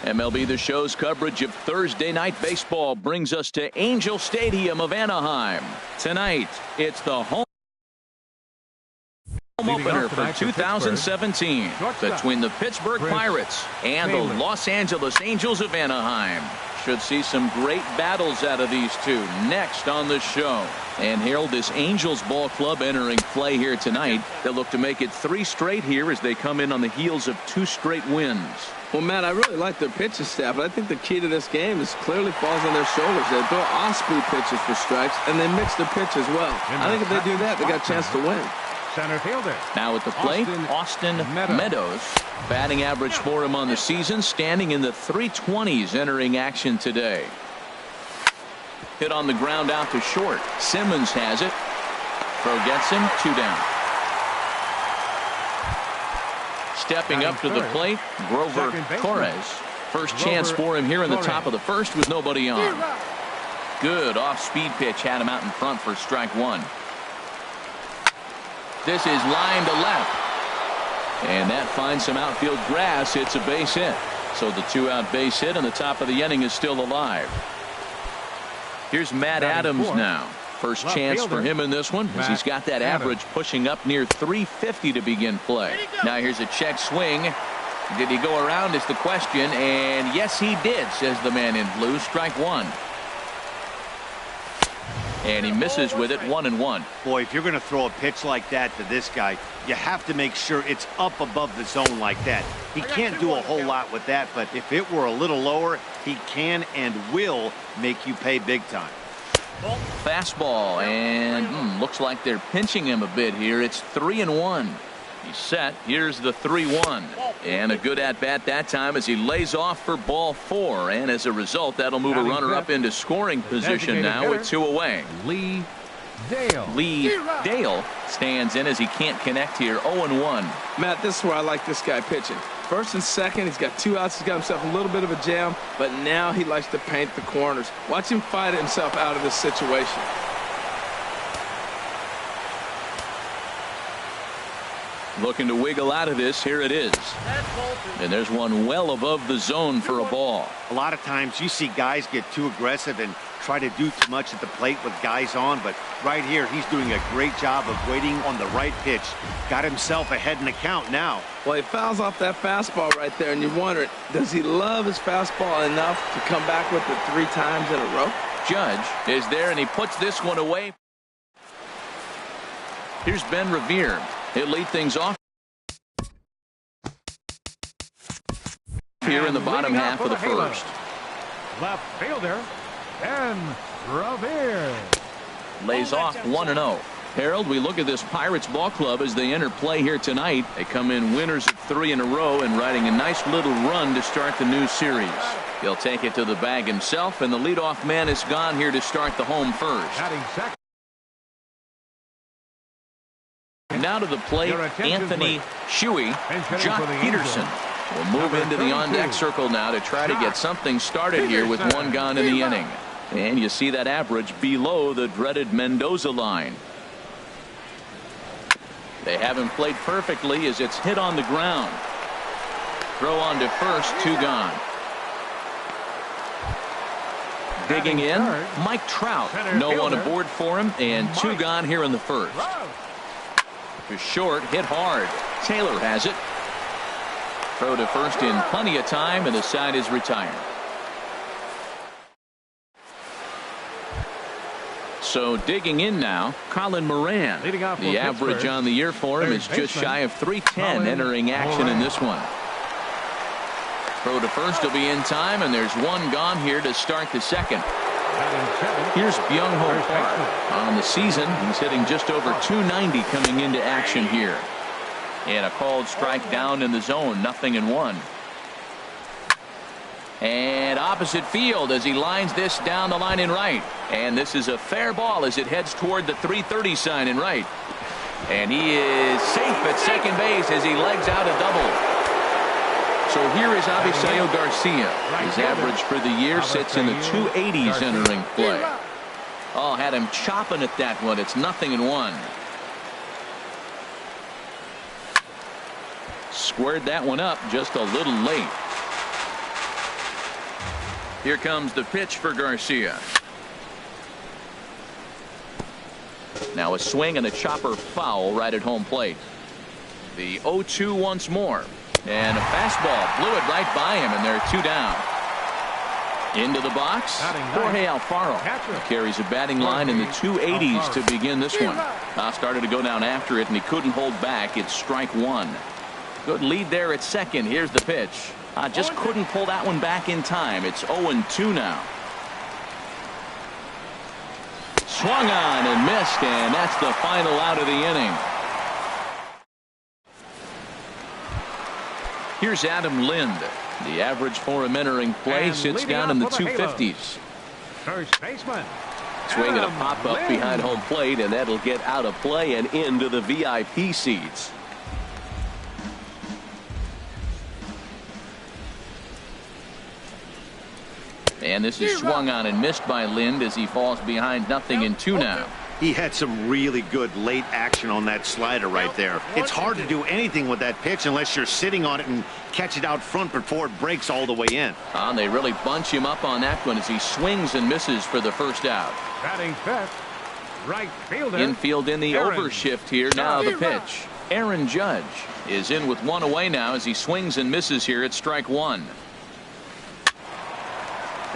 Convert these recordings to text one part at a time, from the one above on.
MLB The Show's coverage of Thursday Night Baseball brings us to Angel Stadium of Anaheim. Tonight, it's the home opener for 2017 between the Pittsburgh Pirates and the Los Angeles Angels of Anaheim. Should see some great battles out of these two next on the show. And Harold, this Angels ball club entering play here tonight. They'll look to make it 3 straight here as they come in on the heels of 2 straight wins. Well, Matt, I really like their pitching staff, but I think the key to this game is clearly falls on their shoulders. They throw off-speed pitches for strikes, and they mix the pitch as well. I think if they do that, they got a chance to win. Center fielder. Now at the plate, Austin Meadows. Batting average for him on the season, standing in the 320s entering action today. Hit on the ground out to short. Simmons has it. Throw gets him, 2 down. Stepping up to the plate, Grover Torres. First chance for him here in the top of the first with nobody on. Good off-speed pitch had him out in front for strike 1. This is line to left. And that finds some outfield grass. It's a base hit. So the 2-out base hit and the top of the inning is still alive. Here's Matt Adams now. First chance for him in this one as he's got that average pushing up near 350 to begin play. Now here's a check swing. Did he go around is the question, and yes he did, says the man in blue. Strike 1. And he misses with it, 1-1. Boy, if you're going to throw a pitch like that to this guy, you have to make sure it's up above the zone like that. He can't do a whole lot with that, but if it were a little lower, he can and will make you pay big time. Fastball, and looks like they're pinching him a bit here. It's 3-1. He's set. Here's the 3-1. And a good at-bat that time as he lays off for ball 4. And as a result, that'll move a runner up into scoring position now with 2 away. Lee Dale stands in as he can't connect here. 0-1. Matt, this is where I like this guy pitching. First and second, he's got 2 outs. He's got himself a little bit of a jam, but now he likes to paint the corners. Watch him fight himself out of this situation. Looking to wiggle out of this. Here it is. And there's one well above the zone for a ball. A lot of times you see guys get too aggressive and try to do too much at the plate with guys on, but right here he's doing a great job of waiting on the right pitch. Got himself ahead in the count now. Well, he fouls off that fastball right there, and you wonder, does he love his fastball enough to come back with it 3 times in a row? Judge is there, and he puts this one away. Here's Ben Revere. He'll lead things off here in the bottom half of the first. Left fielder, Ben Revere. Lays off 1-0. Harold, we look at this Pirates ball club as they enter play here tonight. They come in winners of 3 in a row and riding a nice little run to start the new series. He'll take it to the bag himself, and the leadoff man is gone here to start the home first. Now to the plate, Anthony Shuey. Jock Peterson will move into the on-deck circle now to try to get something started here with 1 gone in the inning. And you see that average below the dreaded Mendoza line. They haven't played perfectly as it's hit on the ground. Throw on to first, 2 gone. Digging in, Mike Trout. No one aboard for him, and 2 gone here in the first. To short, hit hard. Taylor has it. Throw to first in plenty of time, and the side is retired. So digging in now, Colin Moran. The average on the year for him is just shy of 310 entering action in this one. Throw to first will be in time, and there's 1 gone here to start the second. Here's Byung-Ho Park. On the season, he's hitting just over 290 coming into action here. And a called strike down in the zone, 0-1. And opposite field as he lines this down the line in right. And this is a fair ball as it heads toward the 330 sign in right. And he is safe at second base as he legs out a double. So here is Avisayo Garcia. His average for the year sits in the 280s entering play. Oh, had him chopping at that one. It's 0-1. Squared that one up just a little late. Here comes the pitch for Garcia. Now a swing and a chopper foul right at home plate. The 0-2 once more. And a fastball blew it right by him, and they're 2 down. Into the box, Jorge Alfaro carries a batting line in the 280s to begin this one. Started to go down after it, and he couldn't hold back. It's strike 1. Good lead there at second. Here's the pitch. Just couldn't pull that one back in time. It's 0-2 now. Swung on and missed, and that's the final out of the inning. Here's Adam Lind. The average for him entering play sits down in the 250s. First baseman. Swing and a pop-up behind home plate, and that'll get out of play and into the VIP seats. And this is swung on and missed by Lind as he falls behind 0-2 now. He had some really good late action on that slider right there. It's hard to do anything with that pitch unless you're sitting on it and catch it out front before it breaks all the way in. And they really bunch him up on that one as he swings and misses for the first out. Batting fifth, right fielder. Infield in the Aaron. overshift here. Now the pitch. Aaron Judge is in with 1 away now as he swings and misses here at strike 1.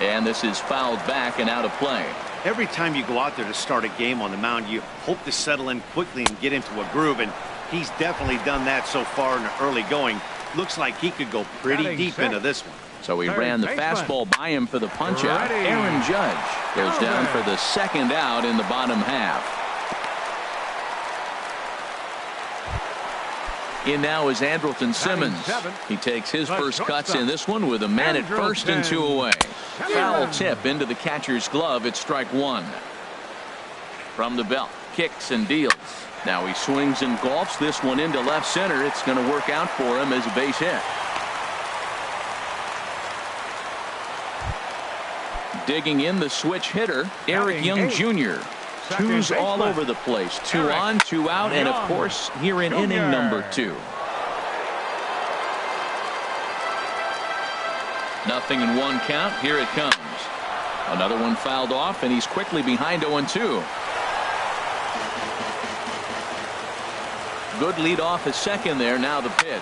And this is fouled back and out of play. Every time you go out there to start a game on the mound, you hope to settle in quickly and get into a groove, and he's definitely done that so far in the early going. Looks like he could go pretty deep into this one. So he ran the fastball by him for the punch out. Aaron Judge goes down for the second out in the bottom half. In now is Andrelton Simmons. He takes his first cuts in this one with a man at first and 2 away. Foul tip into the catcher's glove. It's strike 1. From the belt, kicks and deals. Now he swings and golfs this one into left center. It's going to work out for him as a base hit. Digging in the switch hitter, Eric Young Jr. Twos all over the place. 2 on, 2 out, and of course here in inning number 2. 0-1 count. Here it comes. Another one fouled off, and he's quickly behind 0-2. Good lead off at second there. Now the pitch.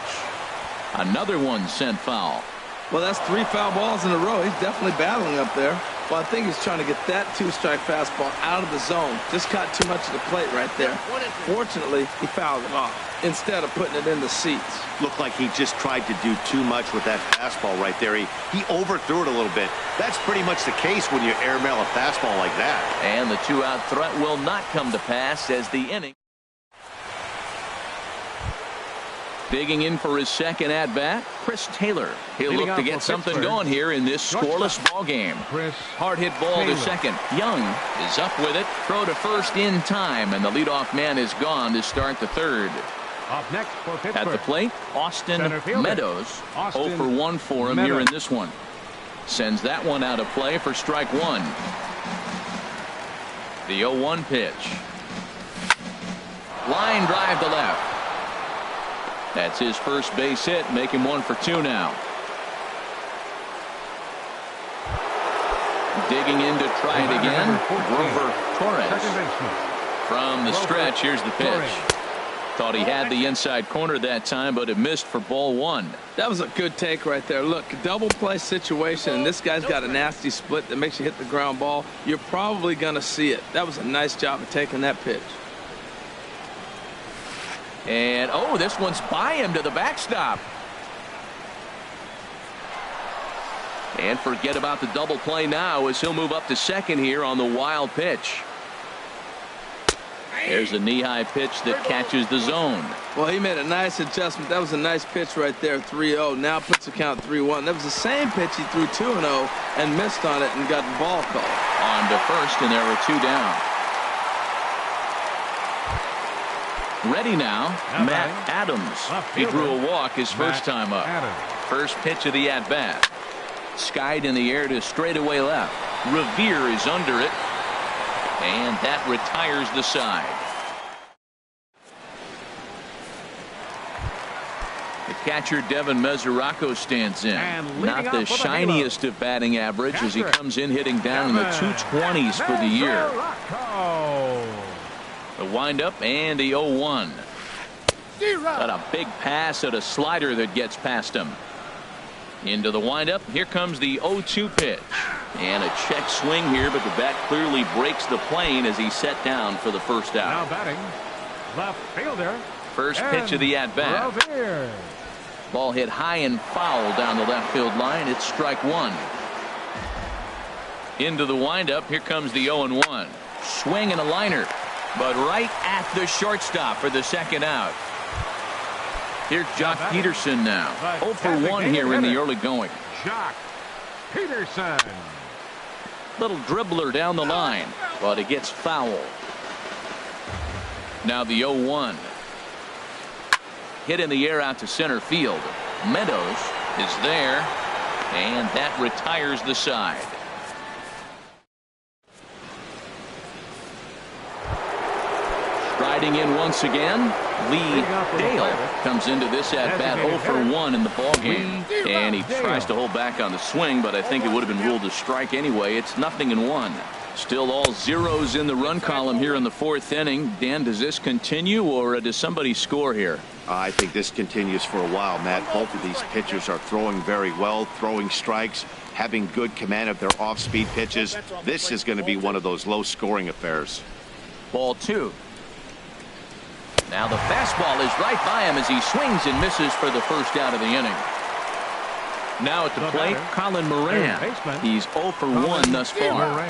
Another one sent foul. Well, that's 3 foul balls in a row. He's definitely battling up there. Well, I think he's trying to get that 2-strike fastball out of the zone. Just caught too much of the plate right there. Fortunately, he fouled it off instead of putting it in the seats. Looked like he just tried to do too much with that fastball right there. He overthrew it a little bit. That's pretty much the case when you airmail a fastball like that. And the 2-out threat will not come to pass as the inning. Digging in for his second at-bat, Chris Taylor. He'll look to get something going here in this scoreless ball game. Hard hit ball to second. Young is up with it. Throw to first in time, and the leadoff man is gone to start the third. Up next for Pittsburgh. At the plate, Austin Meadows. 0 for 1 for him here in this one. Sends that one out of play for strike 1. The 0-1 pitch. Line drive to left. That's his first base hit, making 1 for 2 now. Digging in to try it again, Grover Torres. From the stretch, here's the pitch. Thought he had the inside corner that time, but it missed for ball 1. That was a good take right there. Look, double play situation, and this guy's got a nasty split that makes you hit the ground ball. You're probably going to see it. That was a nice job of taking that pitch. And, oh, this one's by him to the backstop. And forget about the double play now as he'll move up to second here on the wild pitch. There's a knee-high pitch that catches the zone. Well, he made a nice adjustment. That was a nice pitch right there, 3-0. Now puts the count 3-1. That was the same pitch he threw 2-0 and missed on it and got the ball called. On to first, and there were 2 down. Ready now, Matt Adams. He drew a walk his first time up. First pitch of the at-bat. Skied in the air to straightaway left. Revere is under it. And that retires the side. The catcher, Devin Mesoraco, stands in. Not the shiniest of batting average as he comes in hitting down in the 220s for the year. The windup and the 0-1. Got a big pass at a slider that gets past him. Into the windup. Here comes the 0-2 pitch. And a check swing here, but the bat clearly breaks the plane as he's set down for the first out. Now batting, left fielder. First pitch of the at-bat. Ball hit high and foul down the left field line. It's strike one. Into the windup. Here comes the 0-1. Swing and a liner, but right at the shortstop for the second out. Here's Jock Peterson now. 0 for 1 here in the early going. Jock Peterson. Little dribbler down the line, but it gets foul. Now the 0-1. Hit in the air out to center field. Meadows is there, and that retires the side. Striding in once again, Lee Dale comes into this at bat 0 for 1 in the ball game, and he tries to hold back on the swing, but I think it would have been ruled a strike anyway. It's 0-1. Still all zeros in the run column here in the fourth inning. Dan, does this continue, or does somebody score here? I think this continues for a while, Matt. Both of these pitchers are throwing very well, throwing strikes, having good command of their off-speed pitches. This is going to be one of those low-scoring affairs. Ball 2. Now the fastball is right by him as he swings and misses for the first out of the inning. Now at the plate, Colin Moran. He's 0 for 1 thus far.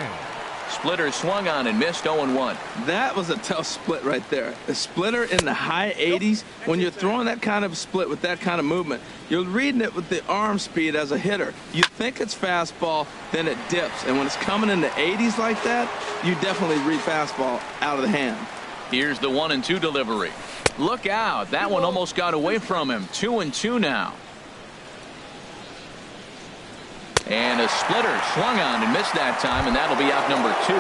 Splitter swung on and missed 0-1. That was a tough split right there. A splitter in the high 80s. When you're throwing that kind of split with that kind of movement, you're reading it with the arm speed as a hitter. You think it's fastball, then it dips. And when it's coming in the 80s like that, you definitely read fastball out of the hand. Here's the 1-2 delivery. Look out. That one almost got away from him. 2-2 now. And a splitter swung on and missed that time, and that'll be out number 2.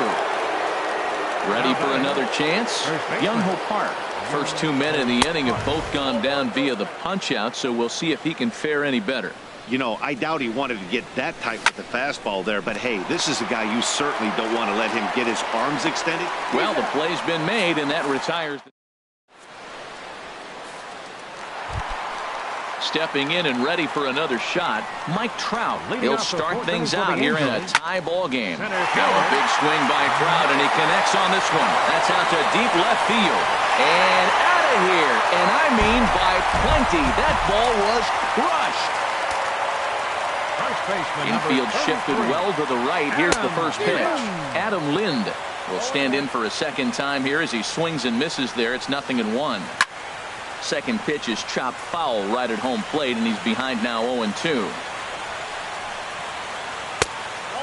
Ready for another chance? Young-Ho Park. First 2 men in the inning have both gone down via the punch-out, so we'll see if he can fare any better. You know, I doubt he wanted to get that tight with the fastball there, but hey, this is a guy you certainly don't want to let him get his arms extended. Well, the play's been made, and that retires. Stepping in and ready for another shot, Mike Trout. He'll start things out here in a tie ball game. Now a big swing by Trout, and he connects on this one. That's out to deep left field. And out of here. And I mean by plenty. That ball was crushed. Infield shifted well to the right. Here's the first pitch. Adam Lind will stand in for a second time here as he swings and misses there. It's 0-1. Second pitch is chopped foul right at home plate, and he's behind now 0-2.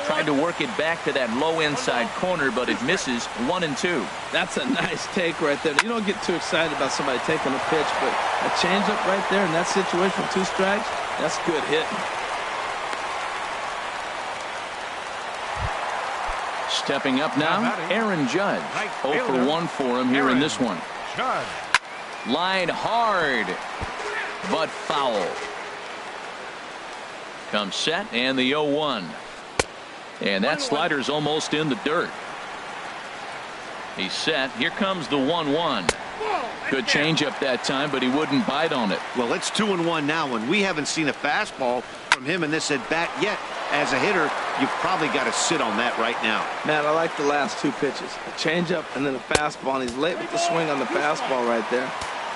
Tried to work it back to that low inside corner, but it misses. 1-2. That's a nice take right there. You don't get too excited about somebody taking a pitch, but a changeup right there in that situation with 2 strikes, that's good hitting. Stepping up now, Aaron Judge. 0 for 1 for him here in this one. Line hard, but foul. Comes set, and the 0-1. And that slider's almost in the dirt. He's set. Here comes the 1-1. Good changeup that time, but he wouldn't bite on it. Well, it's 2-1 now, and we haven't seen a fastball from him in this at bat yet. As a hitter, you've probably got to sit on that right now. Matt, I like the last 2 pitches. A changeup and then a fastball, and he's late with the swing on the fastball right there.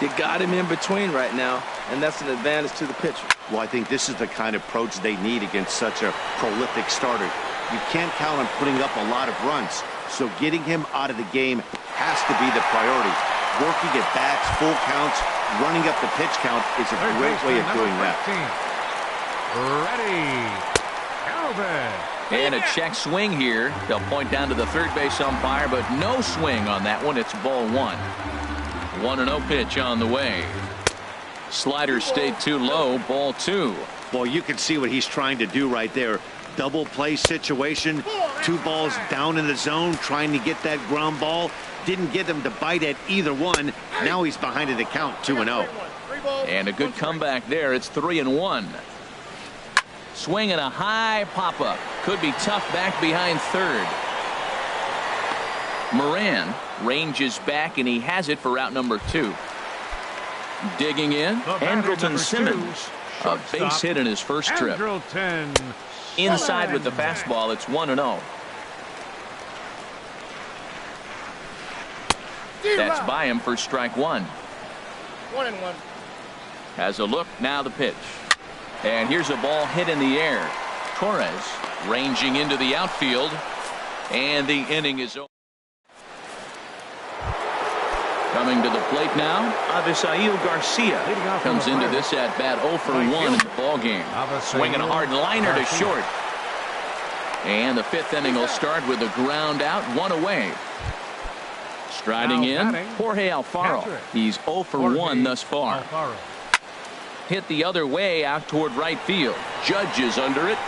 You got him in between right now, and that's an advantage to the pitcher. Well, I think this is the kind of approach they need against such a prolific starter. You can't count on putting up a lot of runs, so getting him out of the game has to be the priority. Working at bats, full counts, running up the pitch count is a great way of doing that. Ready. And a check swing here. They'll point down to the third base umpire, but no swing on that one. It's ball 1. 1-0 pitch on the way. Slider stayed too low. Ball 2. Well, you can see what he's trying to do right there. Double play situation. 2 balls down in the zone, trying to get that ground ball. Didn't get him to bite at either one. Now he's behind in the count, 2-0. And a good comeback there. It's 3-1. Swing and a high pop-up. Could be tough back behind third. Moran ranges back, and he has it for out number 2. Digging in, Andrelton Simmons. A base hit in his first trip. Inside with the fastball, it's 1-0. That's by him for strike 1. 1-1. Has a look, now the pitch. And here's a ball hit in the air. Torres ranging into the outfield, and the inning is over. Coming to the plate now, Avisail Garcia comes into this at bat 0 for 1 in the ball game. Swinging a hard liner to short. And the 5th inning will start with a ground out, 1 away. Striding in, Jorge Alfaro. He's 0 for 1 thus far. Hit the other way out toward right field. Judge is under it.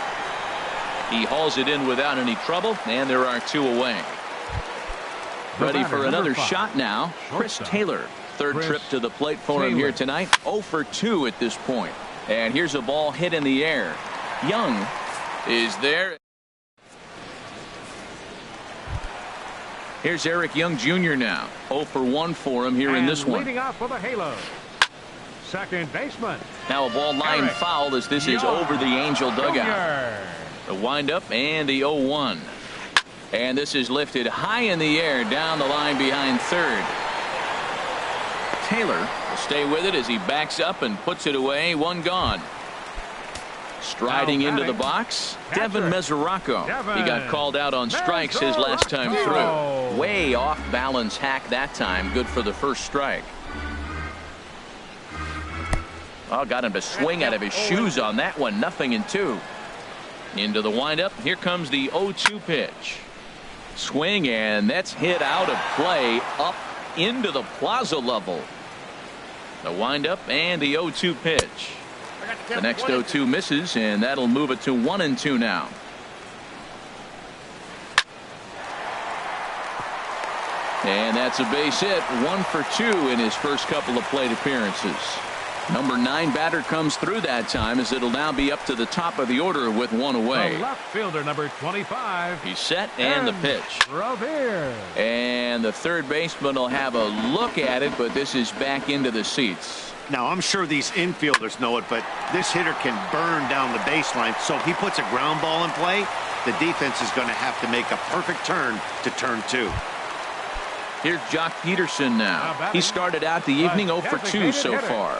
He hauls it in without any trouble, and there are 2 away. Ready for another shot now. Chris Taylor. Third trip to the plate for him here tonight. 0 for 2 at this point. And here's a ball hit in the air. Young is there. Here's Eric Young Jr. now. 0 for 1 for him here in this one. Leading off for the halo, second baseman. Now a ball line foul as this is over the Angel dugout. The windup and the 0-1. And this is lifted high in the air down the line behind third. Taylor will stay with it as he backs up and puts it away. 1 gone. Striding into the box, Devin Mesoraco. He got called out on strikes his last time through. Way off balance hack that time. Good for the first strike. Oh, got him to swing out of his shoes on that one. 0-2. Into the windup. Here comes the 0-2 pitch. Swing, and that's hit out of play up into the plaza level. The windup and the 0-2 pitch. The next 0-2 misses, and that'll move it to 1-2 now. And that's a base hit. 1 for 2 in his first couple of plate appearances. Number 9 batter comes through that time, as it'll now be up to the top of the order with 1 away. The left fielder, number 25. He's set, and the pitch. Revere. And the third baseman will have a look at it, but this is back into the seats. Now, I'm sure these infielders know it, but this hitter can burn down the baseline. So if he puts a ground ball in play, the defense is going to have to make a perfect turn to turn 2. Here's Jock Peterson now. He started out the evening 0 for 2 so far.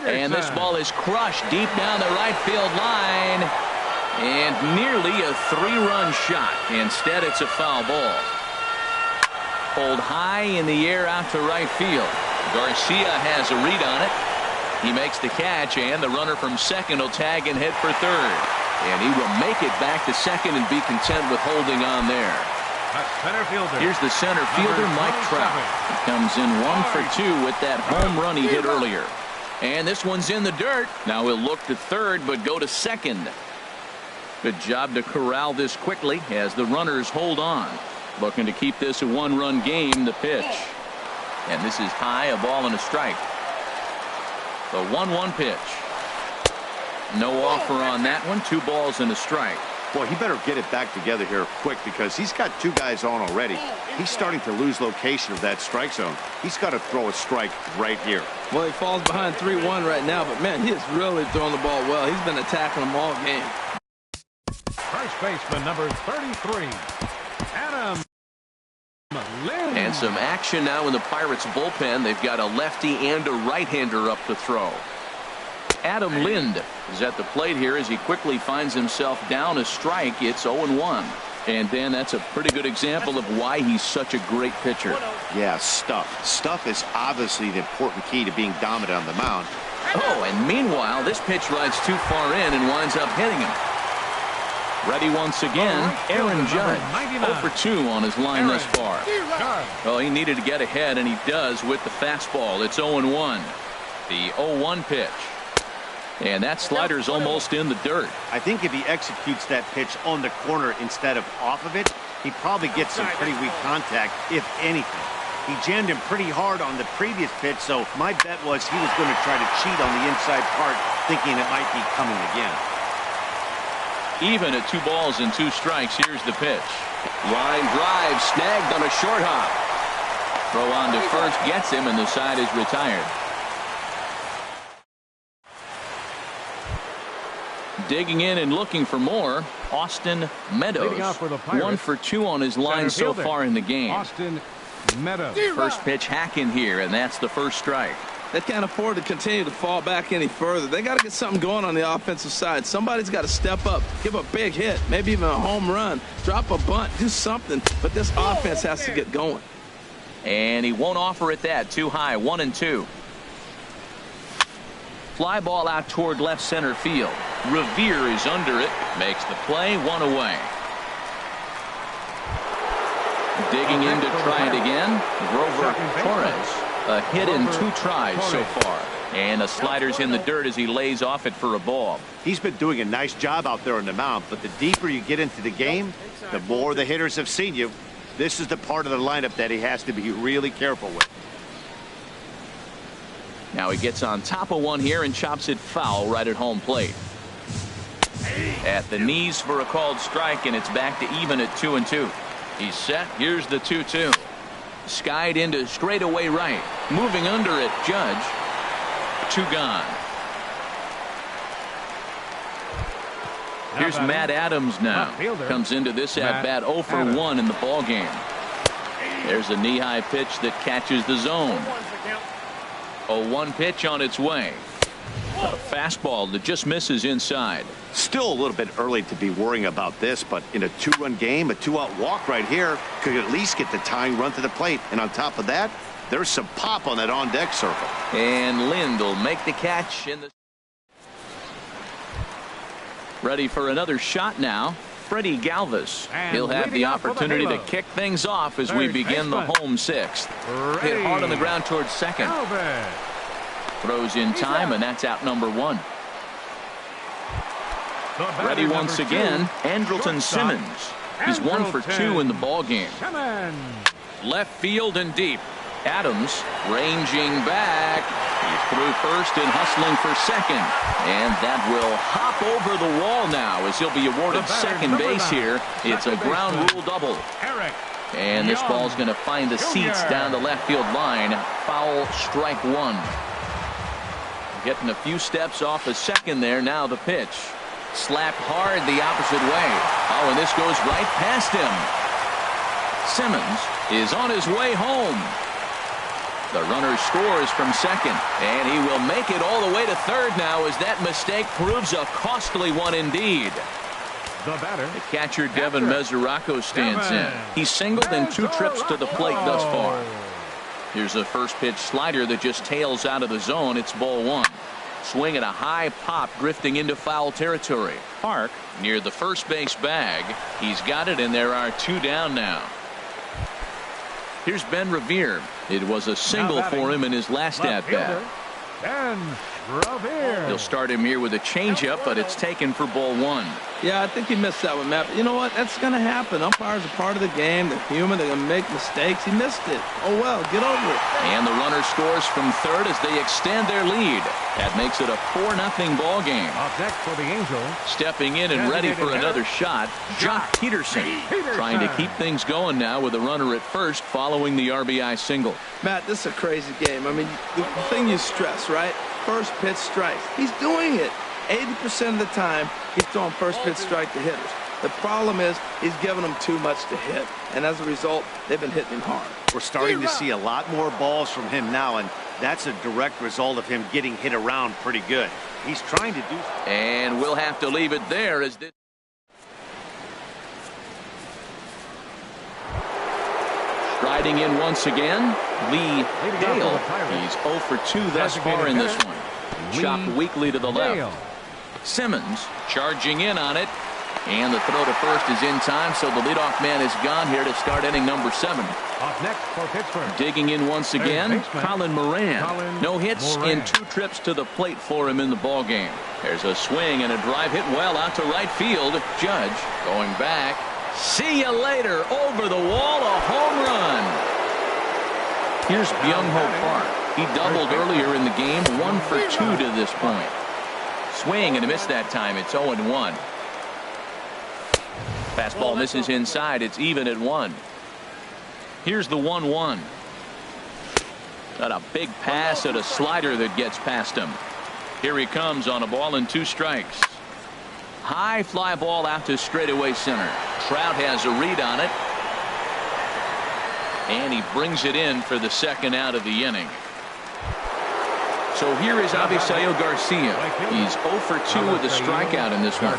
And this ball is crushed deep down the right field line, and nearly a 3-run shot. Instead, it's a foul ball. Pulled high in the air out to right field. Garcia has a read on it. He makes the catch, and the runner from second will tag and head for third. And he will make it back to second and be content with holding on there. Here's the center fielder, Mike Trout. He comes in 1 for 2 with that home run he hit earlier. And this one's in the dirt. Now he'll look to third, but go to second. Good job to corral this quickly as the runners hold on. Looking to keep this a 1-run game. The pitch. And this is high, a ball and a strike. The 1-1 pitch. No offer on that one. 2 balls and a strike. Boy, he better get it back together here quick, because he's got 2 guys on already. He's starting to lose location of that strike zone. He's got to throw a strike right here. Well, he falls behind 3-1 right now, but man, he is really throwing the ball well. He's been attacking them all game. First baseman, number 33, Adam Lind. And some action now in the Pirates bullpen. They've got a lefty and a right-hander up to throw. Adam Lind is at the plate here as he quickly finds himself down a strike. It's 0-1. And Dan, that's a pretty good example of why he's such a great pitcher. Yeah, stuff. Stuff is obviously the important key to being dominant on the mound. Oh, and meanwhile, this pitch rides too far in and winds up hitting him. Ready once again, Aaron Judge. 0 for 2 on his line thus far. Well, he needed to get ahead, and he does with the fastball. It's 0-1. The 0-1 pitch. And that slider's almost in the dirt. I think if he executes that pitch on the corner instead of off of it, he probably gets some pretty weak contact, if anything. He jammed him pretty hard on the previous pitch, so my bet was he was going to try to cheat on the inside part, thinking it might be coming again. Even at 2 balls and 2 strikes, here's the pitch. Line drive, snagged on a short hop. Throw on to first gets him, and the side is retired. Digging in and looking for more, Austin Meadows. 1 for 2 on his line so far in the game. Austin Meadows. First pitch hacking here, and that's the first strike. They can't afford to continue to fall back any further. They got to get something going on the offensive side. Somebody's got to step up, give a big hit, maybe even a home run, drop a bunt, do something. But this offense has to get going. And he won't offer it that. Too high. 1-2. Fly ball out toward left center field. Revere is under it. Makes the play. 1 away. Digging in to try it again. Grover Torres. A hit in 2 tries so far. And the slider's in the dirt as he lays off it for a ball. He's been doing a nice job out there on the mound, but the deeper you get into the game, the more the hitters have seen you. This is the part of the lineup that he has to be really careful with. Now he gets on top of one here and chops it foul right at home plate. At the knees for a called strike, and it's back to even at 2-2. He's set. Here's the 2-2. Skied into straightaway right. Moving under it, Judge. 2 gone. Here's Matt Adams now. Comes into this at-bat 0 for 1 in the ball game. There's a knee-high pitch that catches the zone. 0-1 pitch on its way. A fastball that just misses inside. Still a little bit early to be worrying about this, but in a 2-run game, a 2-out walk right here could at least get the tying run to the plate. And on top of that, there's some pop on that on-deck circle. And Lind will make the catch in the. Ready for another shot now. Freddie Galvis. He'll have the opportunity to kick things off as we begin the home 6th. Hit hard on the ground towards second. Throws in time, and that's out number 1. Ready once again, Andrelton Simmons. He's 1 for 2 in the ball game. Left field and deep. Adams ranging back. He's through first and hustling for second. And that will hop over the wall now as he'll be awarded second base here. It's a ground rule double. And this ball's going to find the seats down the left field line. Foul, strike 1. Getting a few steps off a second there. Now the pitch. Slapped hard the opposite way. Oh, and this goes right past him. Simmons is on his way home. The runner scores from second, and he will make it all the way to third now as that mistake proves a costly one indeed. The catcher Devin Mesoraco stands in. He's singled in 2 trips to the plate thus far. Here's a first pitch slider that just tails out of the zone. It's ball 1. Swing at a high pop, drifting into foul territory. Park near the first base bag. He's got it, and there are 2 down now. Here's Ben Revere. It was a single for him in his last at-bat. He'll start him here with a changeup, but it's taken for ball 1. Yeah, I think he missed that one, Matt. But you know what? That's going to happen. Umpires are part of the game. They're human. They're going to make mistakes. He missed it. Oh, well, get over it. And the runner scores from third as they extend their lead. That makes it a 4-0 ball game. Up next for the Angels. Stepping in and ready for another shot, Jock Peterson. Trying to keep things going now with a runner at first following the RBI single. Matt, this is a crazy game. I mean, the thing you stress, right? First pitch strikes. He's doing it. 80% of the time, he's throwing first pitch strike to hitters. The problem is he's giving them too much to hit. And as a result, they've been hitting him hard. We're starting to see a lot more balls from him now, and that's a direct result of him getting hit around pretty good. He's trying to do. And we'll have to leave it there as this. Striding in once again, Lee Dale. He's 0 for 2 thus far in this one. Chopped weakly to the left. Simmons charging in on it. And the throw to first is in time, so the leadoff man is gone here to start inning number 7. Up next for Pittsburgh. Digging in once again, Colin Moran. No hits in 2 trips to the plate for him in the ball game. There's a swing and a drive hit well out to right field. Judge going back. See you later. Over the wall, a home run. Here's Byung-Ho Park. He doubled earlier in the game, 1 for 2 to this point. Swing and a miss that time. It's 0-1. Fastball misses inside. It's even at 1. Here's the 1-1. Got a big pass at a slider that gets past him. Here he comes on a ball and 2 strikes. High fly ball out to straightaway center. Trout has a read on it. And he brings it in for the second out of the inning. So here is Avisail Garcia. He's 0 for 2 with a strikeout in this one.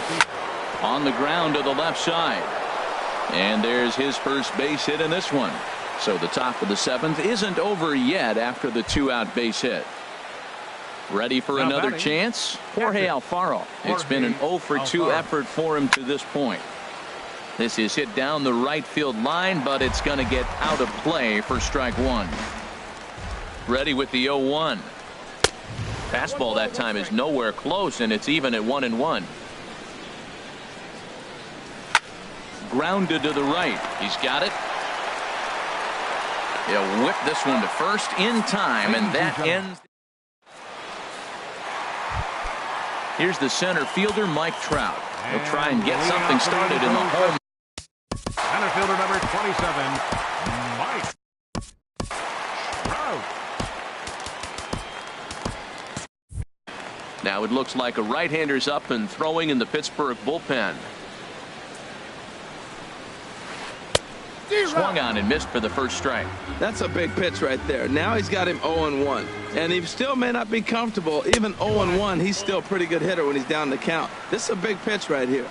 On the ground to the left side. And there's his first base hit in this one. So the top of the 7th isn't over yet after the 2-out base hit. Ready for another chance? Jorge Alfaro. It's been an 0 for 2 effort for him to this point. This is hit down the right field line, but it's going to get out of play for strike 1. Ready with the 0-1. Fastball that time is nowhere close, and it's even at 1-1. Grounded to the right. He's got it. He'll whip this one to first in time, and that ends. Here's the center fielder, Mike Trout. He'll try and get something started in the home. Center fielder number 27, Mike Trout. Now it looks like a right-hander's up and throwing in the Pittsburgh bullpen. Swung on and missed for the first strike. That's a big pitch right there. Now he's got him 0-1. And he still may not be comfortable. Even 0-1, he's still a pretty good hitter when he's down the count. This is a big pitch right here.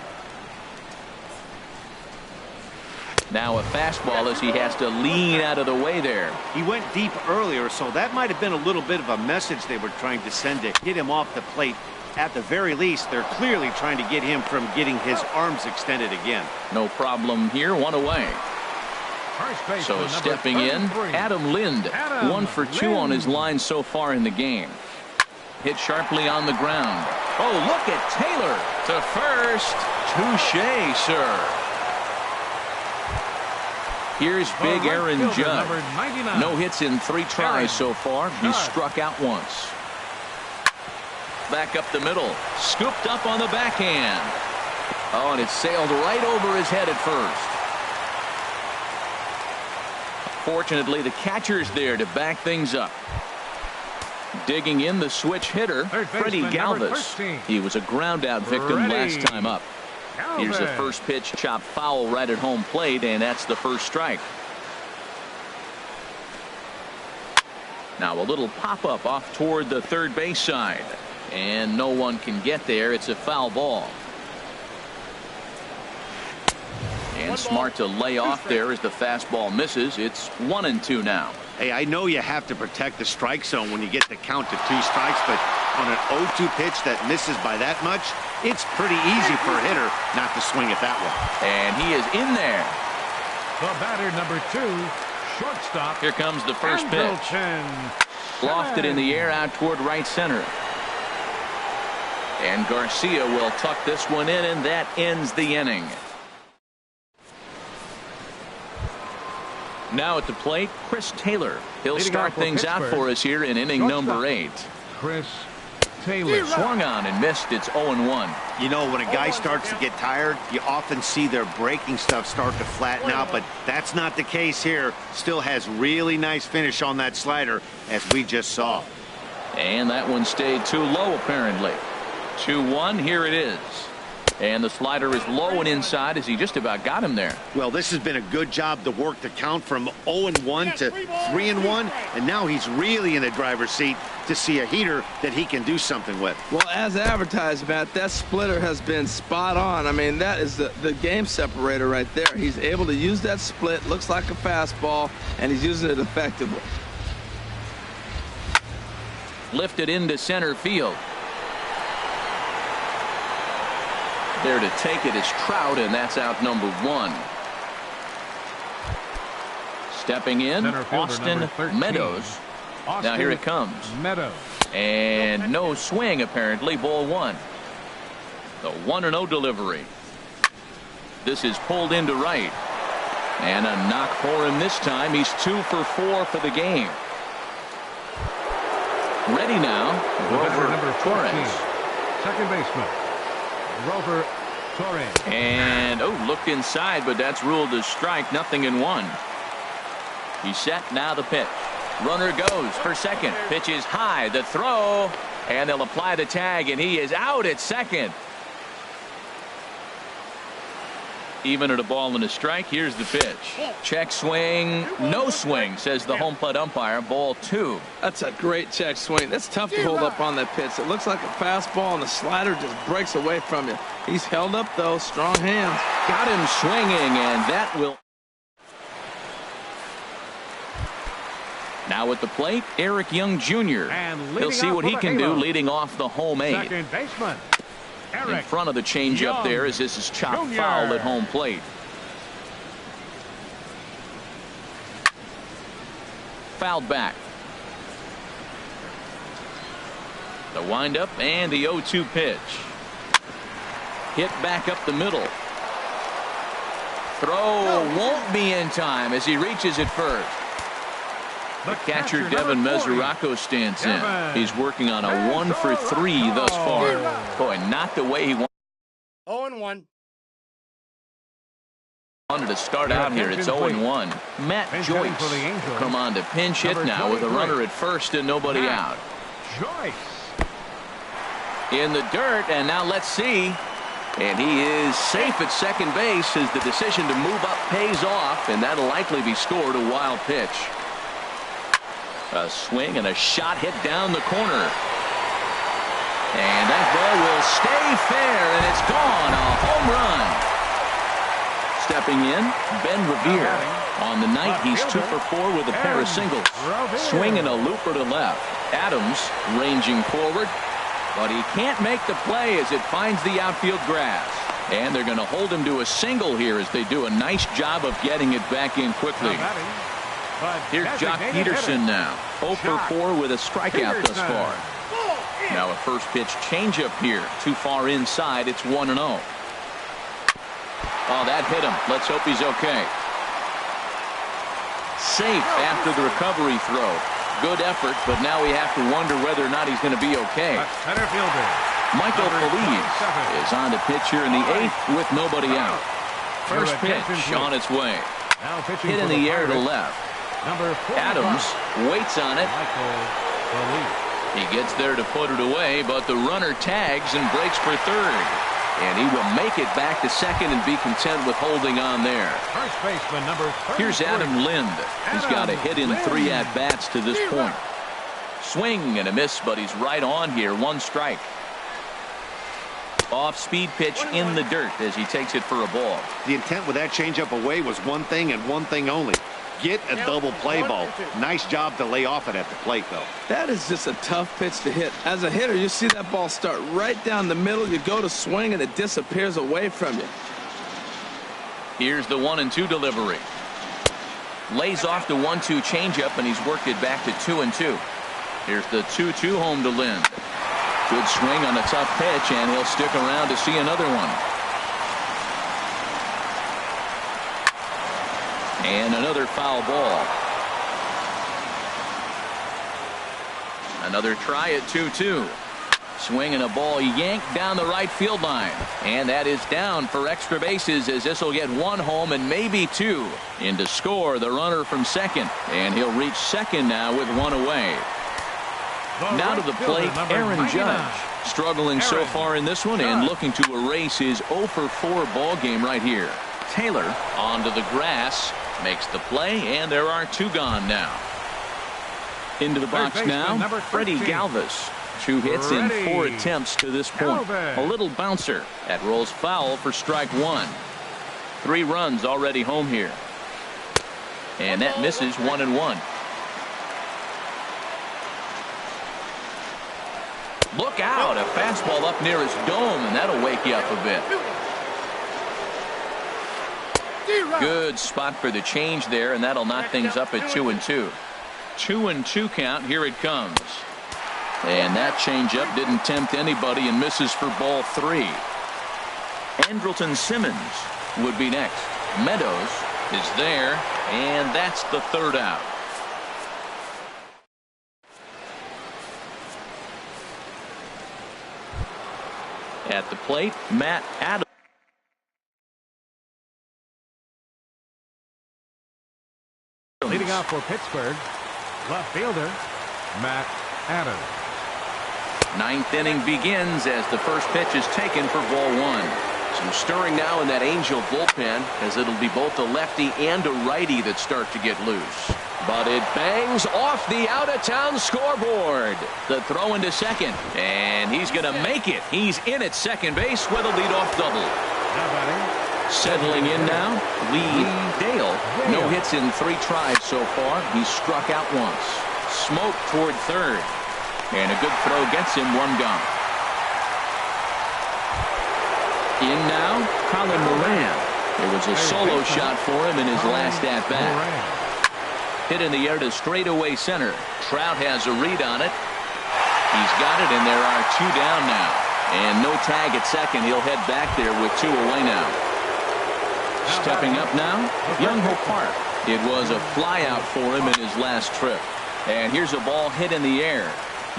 Now a fastball as he has to lean out of the way there. He went deep earlier, so that might have been a little bit of a message they were trying to send to hit him off the plate. At the very least, they're clearly trying to get him from getting his arms extended again. No problem here, 1 away. So stepping in, Adam Lind, 1 for 2 on his line so far in the game. Hit sharply on the ground. Oh, look at Taylor to first. Touche, sir. Here's big Aaron Judge. No hits in 3 tries so far. He's struck out once. Back up the middle. Scooped up on the backhand. Oh, and it sailed right over his head at first. Fortunately, the catcher's there to back things up. Digging in the switch hitter, Freddie Galvis. He was a ground out victim last time up. Here's the first pitch, chopped foul right at home plate, and that's the first strike. Now a little pop-up off toward the third base side, and no one can get there. It's a foul ball. And smart to lay off there as the fastball misses. It's 1-2 now. Hey, I know you have to protect the strike zone when you get the count to 2 strikes, but on an 0-2 pitch that misses by that much, it's pretty easy for a hitter not to swing at that one. And he is in there. The batter number 2, shortstop. Here comes the first pitch. Lofted in the air out toward right center. And Garcia will tuck this one in, and that ends the inning. Now at the plate, Chris Taylor. He'll start things out for us here in inning number 8. Chris Taylor. Swung on and missed. It's 0-1. You know, when a guy starts to get tired, you often see their breaking stuff start to flatten out, but that's not the case here. Still has really nice finish on that slider, as we just saw. And that one stayed too low, apparently. 2-1. Here it is. And the slider is low and inside as he just about got him there. Well, this has been a good job to work the count from 0-1 to 3-1, and now he's really in the driver's seat to see a heater that he can do something with. Well, as advertised, Matt, that splitter has been spot on. I mean, that is the game separator right there. He's able to use that split, looks like a fastball, and he's using it effectively. Lifted into center field. There to take it is Trout, and that's out number 1. Stepping in, Austin Meadows. Now here it comes. Meadows. And no swing, apparently. Ball 1. The 1-0 delivery. This is pulled into right. And a knock for him this time. He's 2 for 4 for the game. Ready now, The batter, Grover number 14, Torres. second baseman, Grover Torres. And, looked inside, but that's ruled as strike, 0-1. He's set, now the pitch. Runner goes for second. Pitch is high, the throw, and they'll apply the tag, and he is out at second. Even at a ball and a strike, here's the pitch. Check swing, no swing, says the home plate umpire. Ball 2. That's a great check swing. That's tough to hold up on that pitch. It looks like a fastball, and the slider just breaks away from you. He's held up, though. Strong hands. Got him swinging, and that will... Now at the plate, Eric Young Jr. And He'll see what he can do leading off the home 8. Second baseman, Eric In front of the changeup there as this is chopped Jr. foul at home plate. Fouled back. The windup and the 0-2 pitch. Hit back up the middle. Throw won't be in time as he reaches it first. The catcher Devin Mesoraco stands in. He's working on a 1-for-3 thus far. Boy, not the way he 0-1. wanted to start out here. It's 0-1. Matt Joyce come on to pinch hit now with a runner at first and nobody out. Joyce. In the dirt, and now let's see. And he is safe at second base as the decision to move up pays off, and that'll likely be scored. A wild pitch. A swing and a shot hit down the corner. And that ball will stay fair, and it's gone. A home run. Stepping in, Ben Revere. On the night, he's 2 for 4 with a pair of singles. Swinging a looper to left. Adams ranging forward, but he can't make the play as it finds the outfield grass. And they're going to hold him to a single here as they do a nice job of getting it back in quickly. Here's Jock Peterson now. 0 for 4 with a strikeout thus far. Now a first pitch changeup here. Too far inside. It's 1-0. Oh, that hit him. Let's hope he's okay. Safe after the recovery throw. Good effort, but now we have to wonder whether or not he's going to be okay. Center fielder, Michael Feliz is on to pitch here in the 8th with nobody out. First pitch on its way. Hit in the air to left. Adams waits on it. He gets there to put it away, but the runner tags and breaks for third. And he will make it back to second and be content with holding on there. First baseman number 33. Here's Adam Lind. He's got a hit in 3 at-bats to this point. Swing and a miss, but he's right on here. 1 strike. Off-speed pitch in the dirt as he takes it for a ball. The intent with that changeup away was one thing and one thing only. Get a double play ball. Nice job to lay off it at the plate, though. That is just a tough pitch to hit. As a hitter, you see that ball start right down the middle. You go to swing, and it disappears away from you. Here's the 1-2 delivery. Lays off the 1-2 changeup, and he's worked it back to 2-2. Here's the 2-2 home to Lind. Good swing on a tough pitch, and he'll stick around to see another one. And another foul ball. Another try at 2-2. Swinging a ball yanked down the right field line. And that is down for extra bases as this will get 1 home and maybe 2. In to score the runner from second. And he'll reach second now with 1 away. Now to the plate, Aaron Judge. Struggling so far in this one and looking to erase his 0 for 4 ball game right here. Taylor onto the grass. Makes the play, and there are 2 gone now. Into the box now, Freddie Galvis. 2 hits in 4 attempts to this point. A little bouncer. That rolls foul for strike 1. 3 runs already home here. And that misses 1-1. Look out, a fastball up near his dome, and that'll wake you up a bit. Good spot for the change there, and that'll knock things up at 2-2. 2-2 count. Here it comes. And that changeup didn't tempt anybody and misses for ball 3. Andrelton Simmons would be next. Meadows is there, and that's the 3rd out. At the plate, Matt Adams. Leading off for Pittsburgh, left fielder, Matt Adams. Ninth inning begins as the first pitch is taken for ball one. Some stirring now in that Angel bullpen, as it'll be both a lefty and a righty that start to get loose. But it bangs off the out-of-town scoreboard. The throw into second, and he's going to make it. He's in at second base with a leadoff double. Now batting, Settling in now, Lee Dale. No hits in 3 tries so far. He's struck out once. Smoke toward third, and a good throw gets him one gone. In now, Colin Moran. It was a solo shot for him in his last at-bat. Hit in the air to straightaway center. Trout has a read on it. He's got it, and there are 2 down now. And no tag at second. He'll head back there with 2 away now. Stepping up now, Young-Ho Park. It was a flyout for him in his last trip. And here's a ball hit in the air.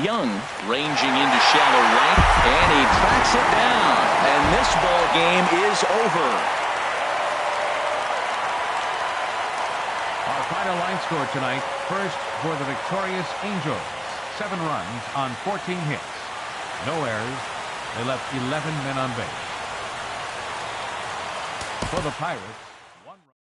Young ranging into shallow right, and he tracks it down. And this ball game is over. our final line score tonight. First for the victorious Angels. 7 runs on 14 hits. No errors. They left 11 men on base. For the Pirates, 1 run.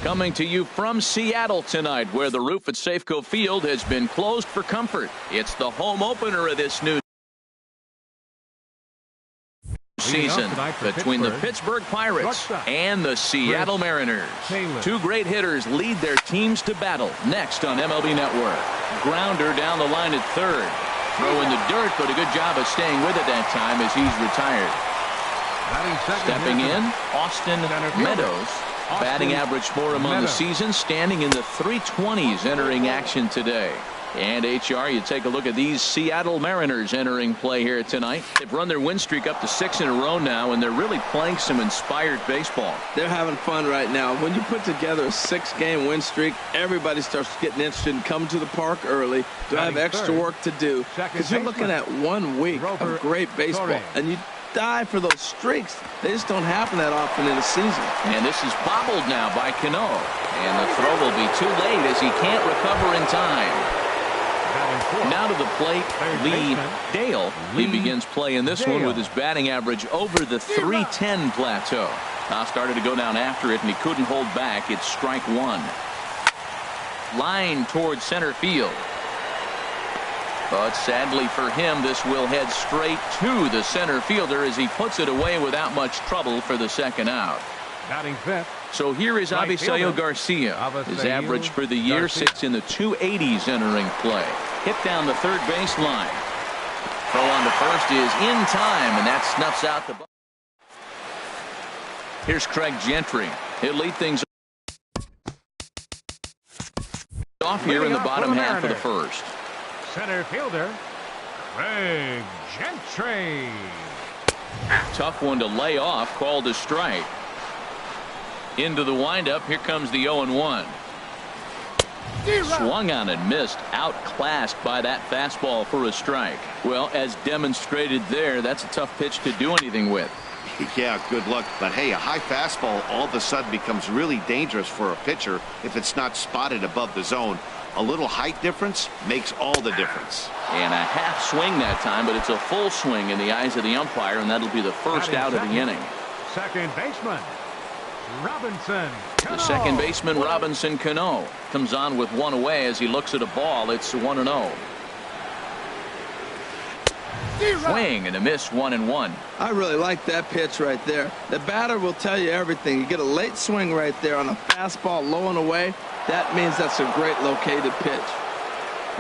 Coming to you from Seattle tonight, where the roof at Safeco Field has been closed for comfort. It's the home opener of this new season between the Pittsburgh Pirates and the Seattle Mariners. 2 great hitters lead their teams to battle. Next on MLB Network. Grounder down the line at third. Throw in the dirt, but a good job of staying with it that time as he's retired. Stepping in, Austin Meadows. Batting average for him on the season, standing in the 320s entering action today. And HR, you take a look at these Seattle Mariners entering play here tonight. They've run their win streak up to 6 in a row now, and they're really playing some inspired baseball. They're having fun right now. When you put together a 6-game win streak, everybody starts getting interested in coming to the park early. Do I have extra work to do? Because you're looking at 1 week of great baseball, and you die for those streaks. They just don't happen that often in a season. And this is bobbled now by Cano. And the throw will be too late as he can't recover in time. Now to the plate, Lee Dale. He begins play in this one with his batting average over the 310 plateau. Now started to go down after it, and he couldn't hold back. It's strike 1. Line towards center field. But sadly for him, this will head straight to the center fielder as he puts it away without much trouble for the second out. Batting fifth. So here is Avisail Garcia. His average for the year sits in the 280s entering play. Hit down the third base line. Throw on to first is in time, and that snuffs out the Here's Craig Gentry. He'll lead things off here in the bottom half of the first. Center fielder, Craig Gentry. Tough one to lay off, called a strike. Into the windup, here comes the 0-1. Swung on and missed, outclassed by that fastball for a strike. Well, as demonstrated there, that's a tough pitch to do anything with. Yeah, good luck. But hey, a high fastball all of a sudden becomes really dangerous for a pitcher if it's not spotted above the zone. A little height difference makes all the difference. And a half swing that time, but it's a full swing in the eyes of the umpire, and that'll be the first out of the inning. Second baseman, Robinson Cano. The second baseman, Robinson Cano, comes on with one away as he looks at a ball. It's 1-0. Swing and a miss, 1-1. I really like that pitch right there. The batter will tell you everything. You get a late swing right there on a fastball low and away. That means that's a great located pitch.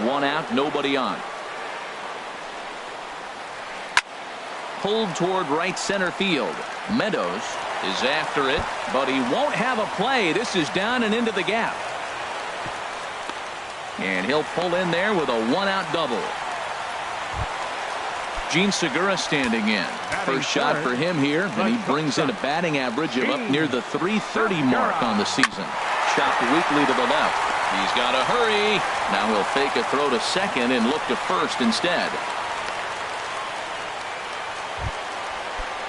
One out, nobody on. Pulled toward right center field. Meadows is after it, but he won't have a play. This is down and into the gap. And he'll pull in there with a one-out double. Gene Segura standing in. First shot for him here, and he brings in a batting average of up near the .330 mark on the season. Chopped weakly to the left. He's got to hurry. Now he'll fake a throw to second and look to first instead.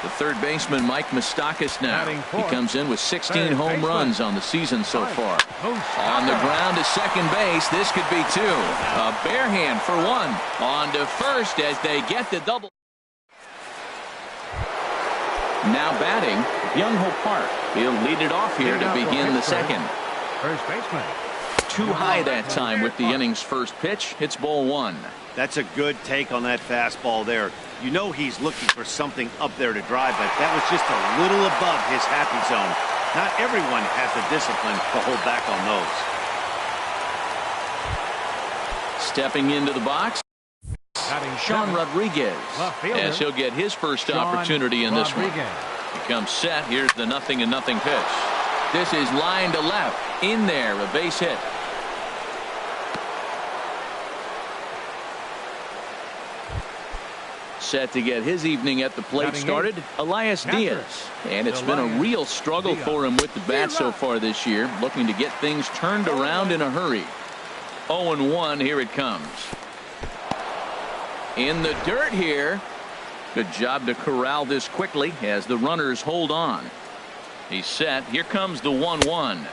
The third baseman, Mike Moustakas, now. He comes in with 16 home runs on the season so far. On the ground to second base. This could be two. A bare hand for one. On to first as they get the double. Now batting, Young-Ho Park. He'll lead it off here to begin the second. First baseman. Too high that time with the inning's first pitch. It's ball one. That's a good take on that fastball there. You know he's looking for something up there to drive, but that was just a little above his happy zone. Not everyone has the discipline to hold back on those. Stepping into the box, Sean Rodriguez, as he'll get his first opportunity in this one. He comes set. Here's the 0-0 pitch. This is line to left. In there, a base hit. Set to get his evening at the plate started, Elias Diaz. And it's been a real struggle for him with the bat so far this year, looking to get things turned around in a hurry. 0-1, here it comes. In the dirt here. Good job to corral this quickly as the runners hold on. He's set. Here comes the 1-1.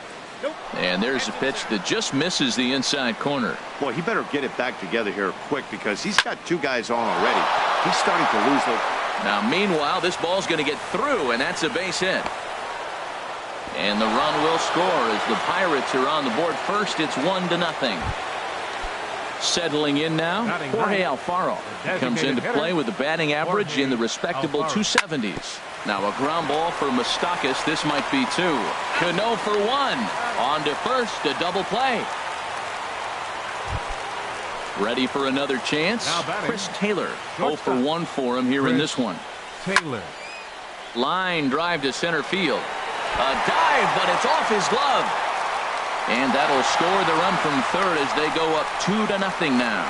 And there's a pitch that just misses the inside corner. Boy, he better get it back together here quick because he's got two guys on already. He's starting to lose those. Now, meanwhile, this ball's going to get through, and that's a base hit. And the run will score as the Pirates are on the board first. It's 1-0. Settling in now, Jorge Alfaro comes into play with a batting average in the respectable 270s. Now a ground ball for Moustakas. This might be two. Cano for one. On to first, a double play. Ready for another chance. Chris Taylor. 0 for 1 for him here in this one. Taylor. Line drive to center field. A dive, but it's off his glove. And that'll score the run from third as they go up 2-0 now.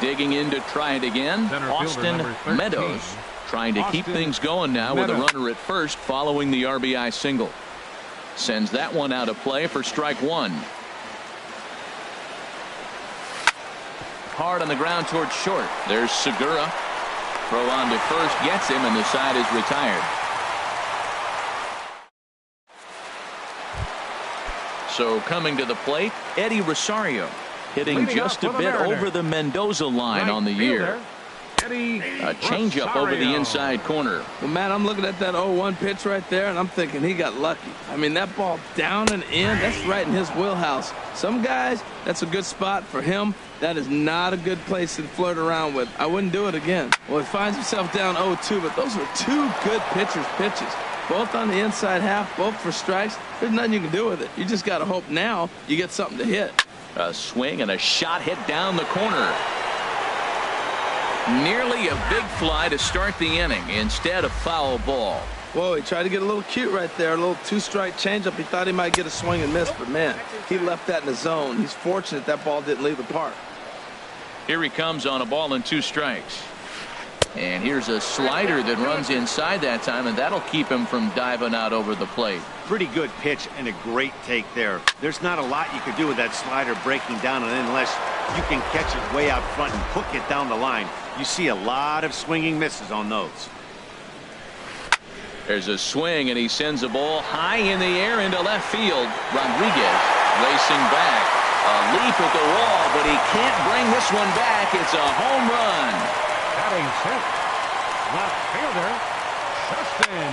Digging in to try it again. Austin Meadows trying to keep things going now with a runner at first following the RBI single. Sends that one out of play for strike one. Hard on the ground towards short. There's Segura. Throw on to first gets him, and the side is retired. So coming to the plate, Eddie Rosario, hitting just a bit over the Mendoza line on the year. A changeup over the inside corner. Well, Matt, I'm looking at that 0-1 pitch right there, and I'm thinking he got lucky. I mean, that ball down and in, that's right in his wheelhouse. Some guys, that's a good spot. For him, that is not a good place to flirt around with. I wouldn't do it again. Well, he finds himself down 0-2, but those were two good pitchers' pitches. Both on the inside half, both for strikes. There's nothing you can do with it. You just got to hope now you get something to hit. A swing and a shot hit down the corner. Nearly a big fly to start the inning instead of foul ball. Whoa, he tried to get a little cute right there. A little two-strike changeup. He thought he might get a swing and miss, but man, he left that in the zone. He's fortunate that ball didn't leave the park. Here he comes on a ball and 2 strikes. And here's a slider that runs inside that time, and that'll keep him from diving out over the plate. Pretty good pitch and a great take there. There's not a lot you could do with that slider breaking down, and unless you can catch it way out front and hook it down the line, you see a lot of swinging misses on those. There's a swing, and he sends a ball high in the air into left field. Rodriguez racing back. A leap at the wall, but he can't bring this one back. It's a home run. Batting sixth, left fielder, Justin.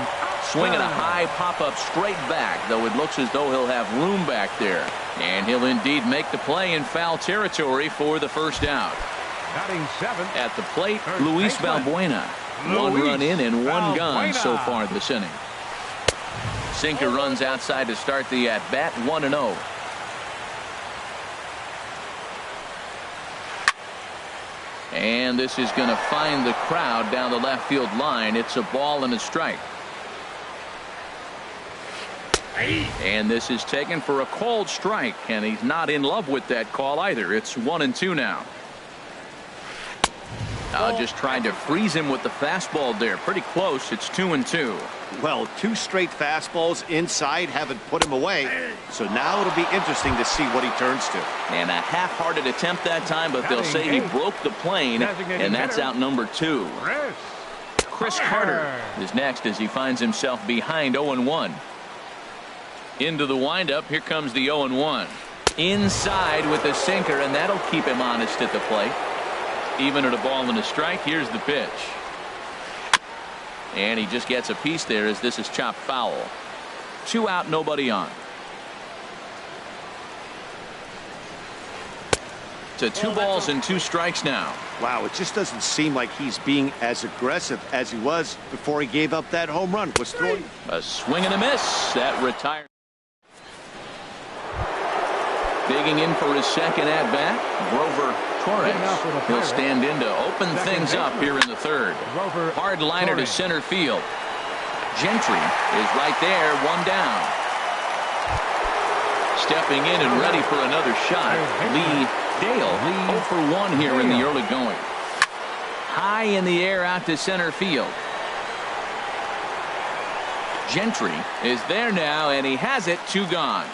Swinging a high pop-up straight back, though it looks as though he'll have room back there. And he'll indeed make the play in foul territory for the first out. Batting seventh. At the plate, Luis Valbuena. 1 run in and 1 gone so far this inning. Sinker runs outside to start the at-bat, 1-0. And this is going to find the crowd down the left field line. It's a ball and a strike. And this is taken for a called strike, and he's not in love with that call either. It's 1-2 now. Just trying to freeze him with the fastball there. Pretty close. It's 2-2. Well, 2 straight fastballs inside haven't put him away. So now it'll be interesting to see what he turns to. And a half-hearted attempt that time, but they'll say he broke the plane, and that's out number 2. Chris Carter is next as he finds himself behind 0-1. Into the windup. Here comes the 0-1. Inside with the sinker, and that'll keep him honest at the plate. Even at a ball and a strike. Here's the pitch. And he just gets a piece there as this is chopped foul. 2 out, nobody on. To 2 balls and 2 strikes now. Wow, it just doesn't seem like he's being as aggressive as he was before he gave up that home run. Was throwing a swing and a miss. That retired. Digging in for his second at bat, Grover Torres. He'll stand in to open things up here in the third. Hard liner to center field. Gentry is right there, 1 down. Stepping in and ready for another shot. Lee Dale 0 for 1 here in the early going. High in the air out to center field. Gentry is there now, and he has it. 2 gone.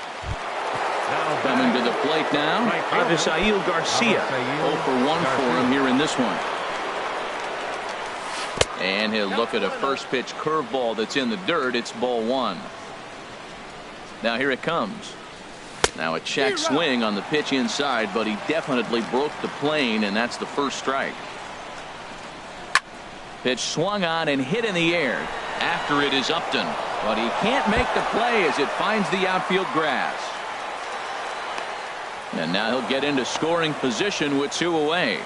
Coming to the plate now, Avisail Garcia. 0 for 1 for him here in this one. And he'll look at a first pitch curveball that's in the dirt. It's ball 1. Now here it comes. Now a check swing on the pitch inside, but he definitely broke the plane, and that's the first strike. Pitch swung on and hit in the air. After it is Upton, but he can't make the play as it finds the outfield grass. And now he'll get into scoring position with 2 away.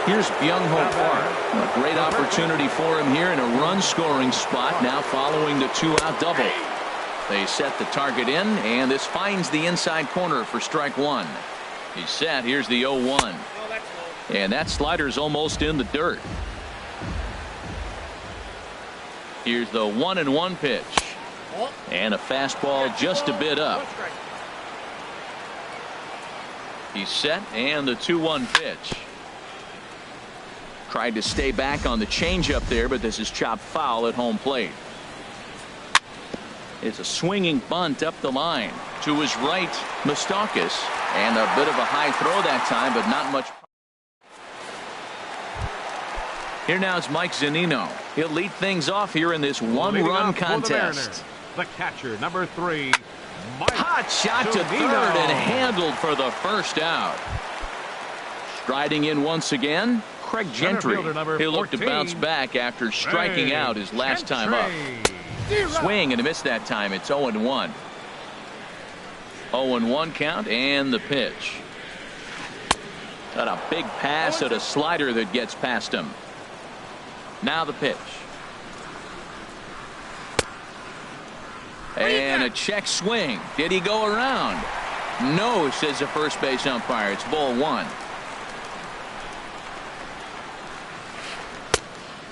Here's Byung-ho Park. A great opportunity for him here in a run-scoring spot now following the 2-out double. They set the target in, and this finds the inside corner for strike 1. He's set. Here's the 0-1. And that slider's almost in the dirt. Here's the 1-1 pitch. And a fastball just a bit up. He's set, and the 2-1 pitch. Tried to stay back on the changeup there, but this is chopped foul at home plate. It's a swinging bunt up the line. To his right, Moustakas. And a bit of a high throw that time, but not much. Here now is Mike Zunino. He'll lead things off here in this 1-run contest. The catcher, number 3. Hot shot to third and handled for the first out. Striding in once again, Craig Gentry. He'll look to bounce back after striking out his last time up. Swing and a miss that time. It's 0-1. 0-1 count and the pitch. Got a big pass at a slider that gets past him. Now the pitch. And a check swing. Did he go around? No, says the first base umpire. It's ball 1.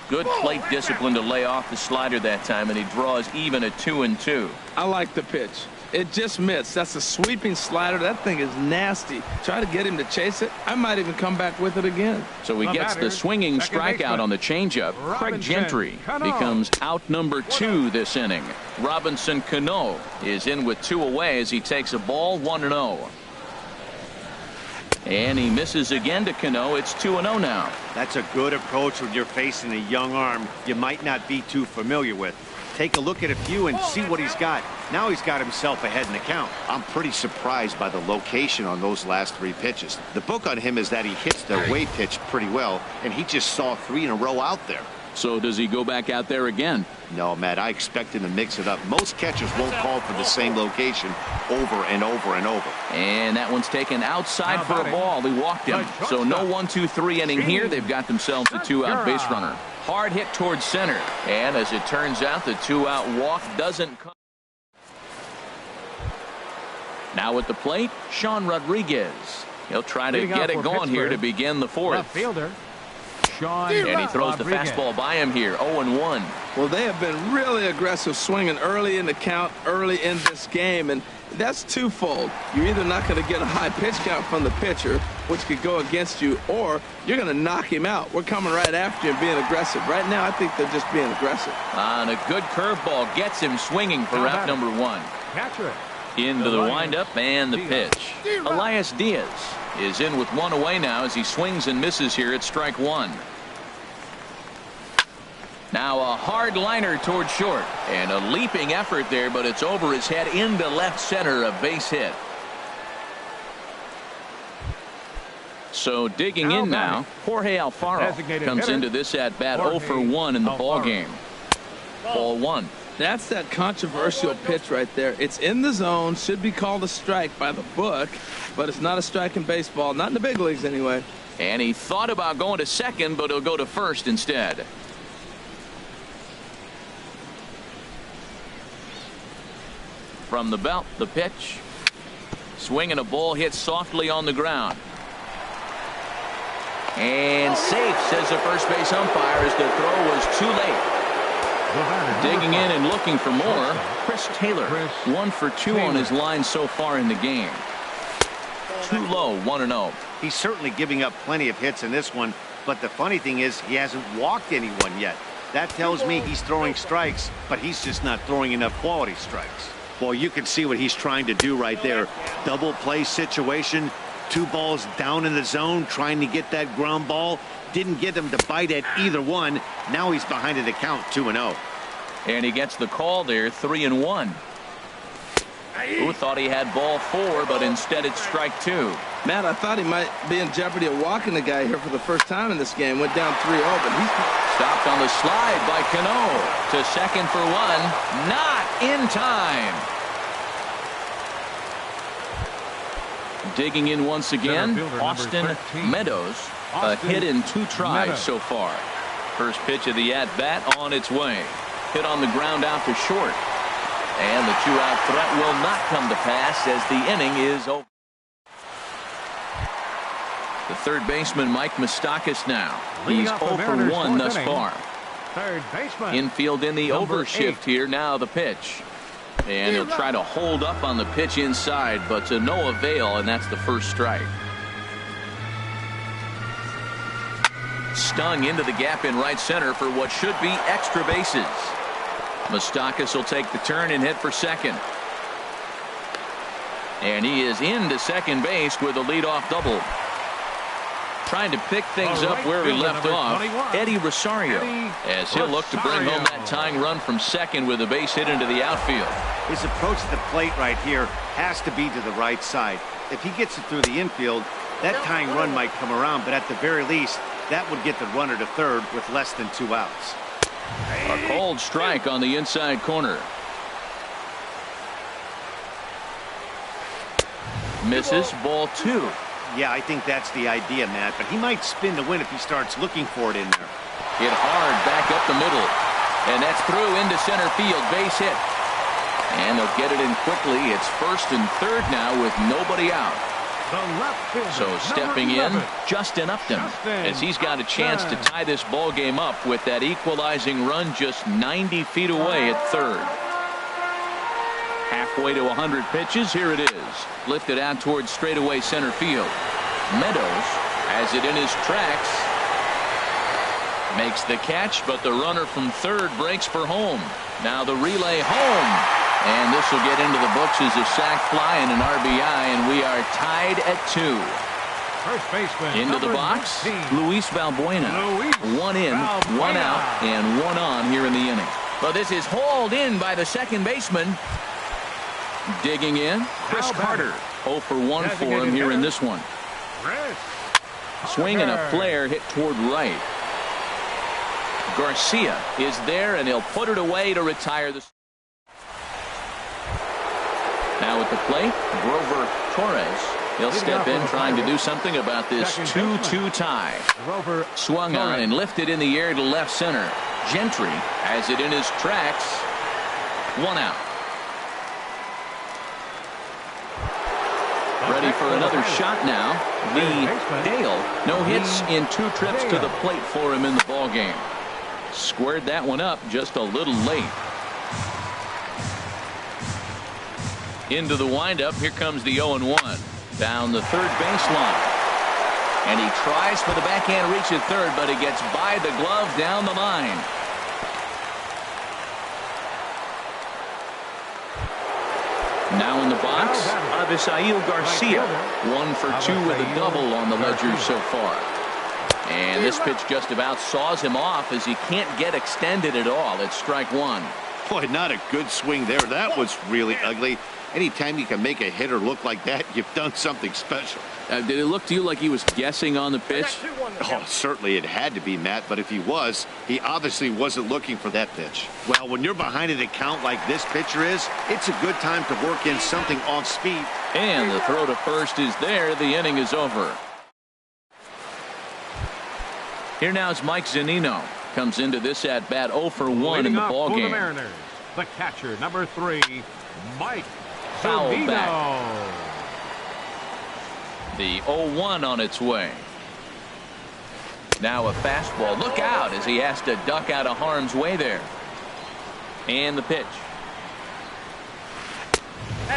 Good plate discipline to lay off the slider that time, and he draws even at 2-2. I like the pitch. It just missed. That's a sweeping slider. That thing is nasty. Try to get him to chase it. I might even come back with it again. So he gets the swinging strikeout on the changeup. Craig Gentry becomes out number 2 this inning. Robinson Cano is in with 2 away as he takes a ball 1-0. And he misses again to Cano. It's 2-0 now. That's a good approach when you're facing a young arm you might not be too familiar with. Take a look at a few and see what he's got. Now he's got himself ahead in the count. I'm pretty surprised by the location on those last 3 pitches. The book on him is that he hits the away pitch pretty well, and he just saw 3 in a row out there. So does he go back out there again? No, Matt, I expect him to mix it up. Most catchers won't call for the same location over and over and over. And that one's taken outside for a ball. He walked him. So no 1-2-3 inning here. They've got themselves a 2-out base runner. Hard hit towards center. And as it turns out, the 2-out walk doesn't come. Now at the plate, Sean Rodriguez. He'll try to get it going here to begin the 4th. Left fielder, Sean And he throws the Rodriguez. fastball by him here, 0-1. Well, they have been really aggressive swinging early in the count, early in this game, and that's twofold. You're either not going to get a high pitch count from the pitcher, which could go against you, or you're going to knock him out. We're coming right after you and being aggressive. Right now, I think they're just being aggressive. And a good curveball gets him swinging for route number 1. Catcher. Into the windup and the pitch. Elias Diaz is in with 1 away now as he swings and misses here at strike 1. Now a hard liner toward short and a leaping effort there, but it's over his head into left center, a base hit. So digging in now, Jorge Alfaro comes into this at bat 0 for 1 in the ball game. Ball 1. That's that controversial pitch right there. It's in the zone, should be called a strike by the book, but it's not a strike in baseball, not in the big leagues anyway. And he thought about going to second, but he'll go to first instead. From the belt, the pitch. Swinging a ball hit softly on the ground. And safe, says the first base umpire, as the throw was too late. Digging in and looking for more, Chris Taylor. 1 for 2 on his line so far in the game. Too low, 1-0. He's certainly giving up plenty of hits in this one, but the funny thing is he hasn't walked anyone yet. That tells me he's throwing strikes, but he's just not throwing enough quality strikes. Well, you can see what he's trying to do right there. Double play situation, 2 balls down in the zone, trying to get that ground ball. Didn't get him to bite at either one. Now he's behind in the count, 2-0. And he gets the call there, 3-1. Who thought he had ball 4, but instead it's strike 2. Matt, I thought he might be in jeopardy of walking the guy here for the first time in this game. Went down 3-0, but he's stopped on the slide by Cano to second for 1. Not in time. Digging in once again, Austin Meadows. A hit in 2 tries so far. First pitch of the at-bat on its way. Hit on the ground out to short. And the 2-out threat will not come to pass as the inning is over. The third baseman, Mike Moustakas now. He's 0 for 1 thus far. Third baseman. Infield in the overshift here. Now the pitch. And he'll try to hold up on the pitch inside, but to no avail, and that's the first strike. Stung into the gap in right center for what should be extra bases. Moustakas will take the turn and hit for second. And he is into second base with a leadoff double. Trying to pick things up where he left off, Eddie Rosario, as he'll look to bring home that tying run from second with a base hit into the outfield. His approach to the plate right here has to be to the right side. If he gets it through the infield, that tying run might come around, but at the very least, that would get the runner to third with less than 2 outs. A cold strike on the inside corner. Misses, ball 2. Yeah, I think that's the idea, Matt, but he might spin the win if he starts looking for it in there. Hit hard back up the middle. And that's through into center field. Base hit. And they'll get it in quickly. It's first and third now with nobody out. The left fielder, So stepping in, 11. Justin Upton, Justin as he's got a chance to tie this ball game up with that equalizing run just 90 feet away at third. Halfway to 100 pitches. Here it is. Lifted out towards straightaway center field. Meadows has it in his tracks. Makes the catch, but the runner from third breaks for home. Now the relay home. And this will get into the books as a sac fly and an RBI, and we are tied at 2. First baseman. Into the box, Luis Valbuena. One in, one out, and one on here in the inning. Well, this is hauled in by the second baseman. Digging in, Chris Carter. 0 for 1 for him here in this one. Swing and a flare hit toward right. Garcia is there, and he'll put it away to retire the. Now at the plate, Grover Torres. He'll step in trying to do something about this 2-2 tie. Swung on and lifted in the air to left center. Gentry has it in his tracks. One out. Ready for another shot now. Lee Dale. No hits in 2 trips to the plate for him in the ballgame. Squared that one up just a little late. Into the windup. Here comes the 0-1. Down the third baseline. And he tries for the backhand reach at third, but he gets by the glove down the line. Now in the box, Avisail Garcia. 1 for 2 with a double on the ledger so far. And this pitch just about saws him off as he can't get extended at all. It's strike 1. Boy, not a good swing there. That was really ugly. Anytime you can make a hitter look like that, you've done something special. Did it look to you like he was guessing on the pitch? Oh, certainly it had to be, Matt, but if he was, he obviously wasn't looking for that pitch. Well, when you're behind an account like this pitcher is, it's a good time to work in something off speed. And the throw to first is there. The inning is over. Here now is Mike Zunino. Comes into this at bat 0 for 1 in the ball game. The catcher, number 3, Mike Foul Zunino. back. The 0-1 on its way. Now a fastball. Look out as he has to duck out of harm's way there. And the pitch.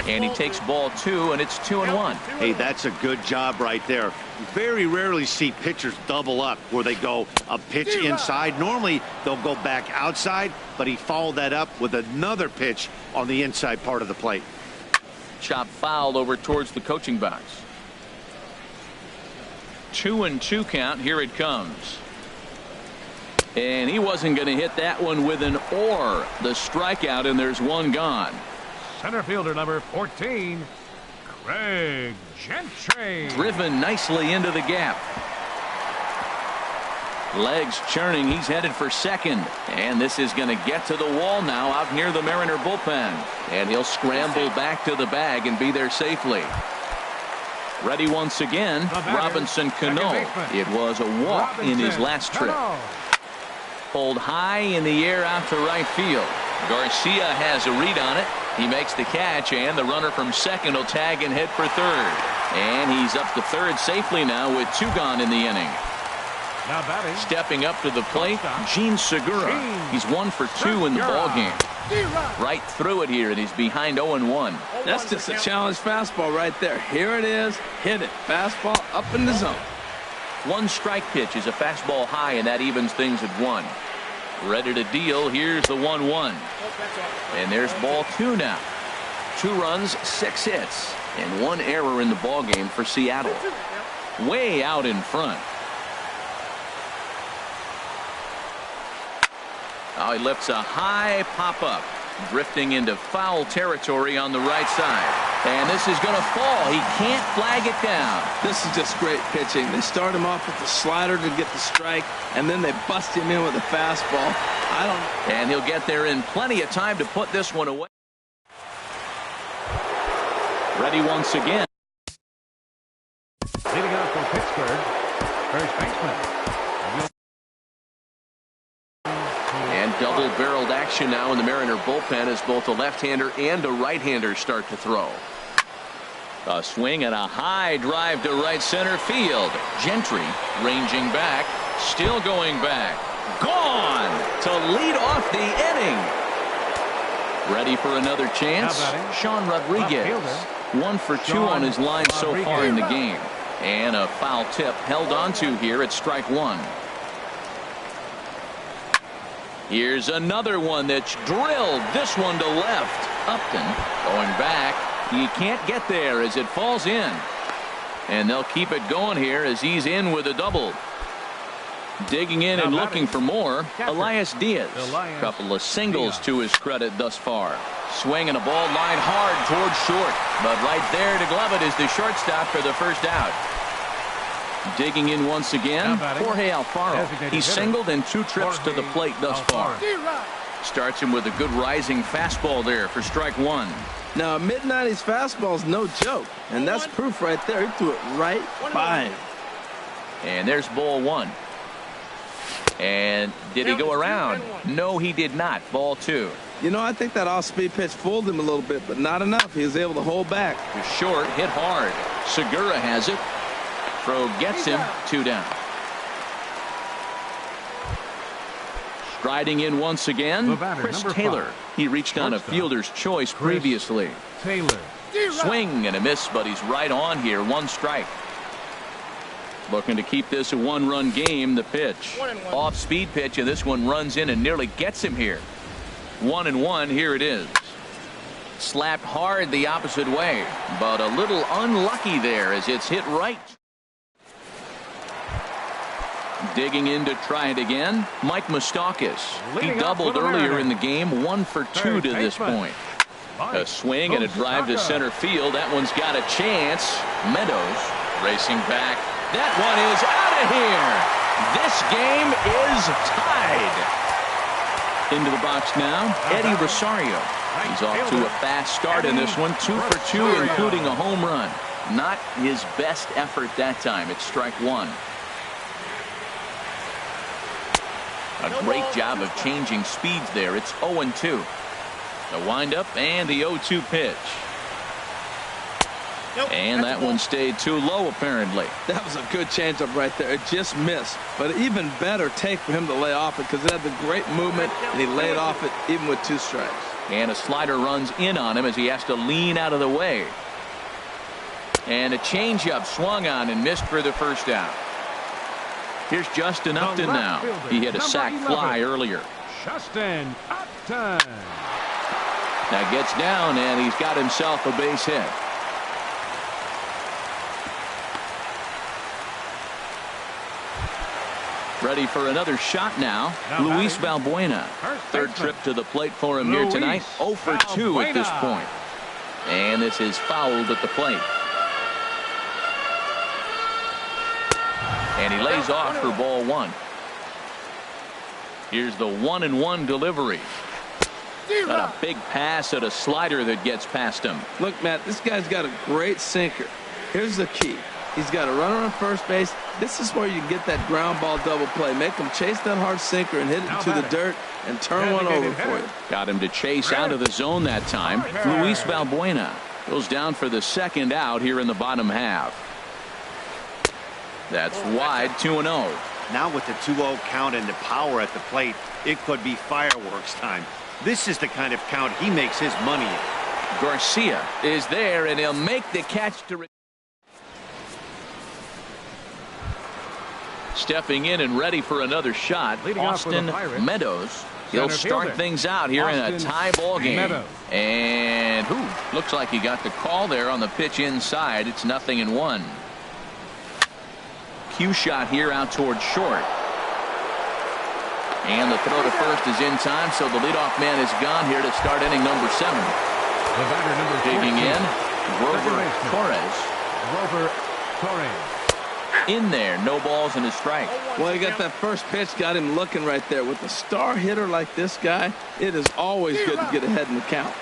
And he takes ball 2, and it's 2-1. Hey, that's a good job right there. Very rarely see pitchers double up where they go a pitch inside. Normally they'll go back outside, but he followed that up with another pitch on the inside part of the plate. Chop foul over towards the coaching box. 2-2 count. Here it comes. And he wasn't going to hit that one with an or. The strikeout, and there's one gone. Center fielder number 14, Craig Gentry. Driven nicely into the gap. Legs churning. He's headed for second. And this is going to get to the wall now out near the Mariner bullpen. And he'll scramble back to the bag and be there safely. Ready once again, Robinson Cano. It was a walk in his last trip. Pulled high in the air out to right field. Garcia has a read on it. He makes the catch, and the runner from second will tag and head for third. And he's up to third safely now with 2 gone in the inning. Now batting. Stepping up to the plate, Gene Segura. He's 1 for 2 in the ballgame. Right through it here, and he's behind 0-1. That's just a challenge fastball right there. Here it is. Hit it. Fastball up in the zone. 1 strike pitch is a fastball high, and that evens things at 1. Ready to deal. Here's the 1-1. And there's ball 2 now. 2 runs, 6 hits, and 1 error in the ballgame for Seattle. Way out in front. Oh, he lifts a high pop-up, drifting into foul territory on the right side. And this is going to fall. He can't flag it down. This is just great pitching. They start him off with the slider to get the strike, and then they bust him in with a fastball. And he'll get there in plenty of time to put this one away. Ready once again. Leading off for Pittsburgh, first baseman. And double-barreled action now in the Mariner bullpen as both a left-hander and a right-hander start to throw. A swing and a high drive to right center field. Gentry ranging back, still going back. Gone to lead off the inning. Ready for another chance. Sean Rodriguez. 1 for 2 on his line so far in the game. And a foul tip held onto here at strike 1. Here's another one that's drilled. This one to left. Upton going back. He can't get there as it falls in. And they'll keep it going here as he's in with a double. Digging in and looking for more, Elias Diaz. Couple of singles to his credit thus far. Swing and a ball line hard towards short. But right there to glove it is the shortstop for the first out. Digging in once again, Jorge Alfaro. He's singled in 2 trips to the plate thus far. Starts him with a good rising fastball there for strike 1. Now, a mid-90s fastball is no joke, and that's proof right there. He threw it right by him. And there's ball 1. And did he go around? No, he did not. Ball 2. You know, I think that off-speed pitch fooled him a little bit, but not enough. He was able to hold back. Short, hit hard. Segura has it. Throw gets him. 2 down. Striding in once again, Chris Taylor. He reached on a fielder's choice previously. Taylor. Swing and a miss, but he's right on here. 1 strike. Looking to keep this a 1-run game. The pitch. Off-speed pitch, and this one runs in and nearly gets him here. 1-1. Here it is. Slapped hard the opposite way, but a little unlucky there as it's hit right. Digging in to try it again, Mike Moustakas. He doubled earlier in the game. 1 for 2 to this point. A swing and a drive to center field. That one's got a chance. Meadows racing back. That one is out of here. This game is tied. Into the box now, Eddie Rosario. He's off to a fast start in this one. 2 for 2, including a home run. Not his best effort that time. It's strike 1. A great job of changing speeds there. It's 0-2. The windup and the 0-2 pitch. And that one stayed too low, apparently. That was a good changeup right there. It just missed. But an even better take for him to lay off it because it had the great movement, and he laid off it even with 2 strikes. And a slider runs in on him as he has to lean out of the way. And a changeup swung on and missed for the first out. Here's Justin Upton now. He hit a sac fly earlier. Justin Upton. Now gets down, and he's got himself a base hit. Ready for another shot now. Luis Valbuena. 3rd trip to the plate for him here tonight. 0 for 2 at this point. And this is fouled at the plate. And he lays off for ball 1. Here's the 1-1 delivery. Got a big pass at a slider that gets past him. Look, Matt, this guy's got a great sinker. Here's the key. He's got a runner on first base. This is where you get that ground ball double play. Make him chase that hard sinker and hit it into the dirt and turn one over for you. Got him to chase out of the zone that time. Luis Valbuena goes down for the 2nd out here in the bottom half. That's wide. 2-0. Now with the 2-0 count and the power at the plate, it could be fireworks time. This is the kind of count he makes his money in. Garcia is there, and he'll make the catch to. Stepping in and ready for another shot, Austin Meadows. He'll start things out here in a tie ball game. And looks like he got the call there on the pitch inside. It's 0-1. Cue shot here out towards short. And the throw to first is in time, so the leadoff man is gone here to start inning number 7. The batter number 14. Digging in, Grover Torres. In there, no balls and a strike. Well, he got that first pitch, got him looking right there. With a star hitter like this guy, it is always good to get ahead in the count.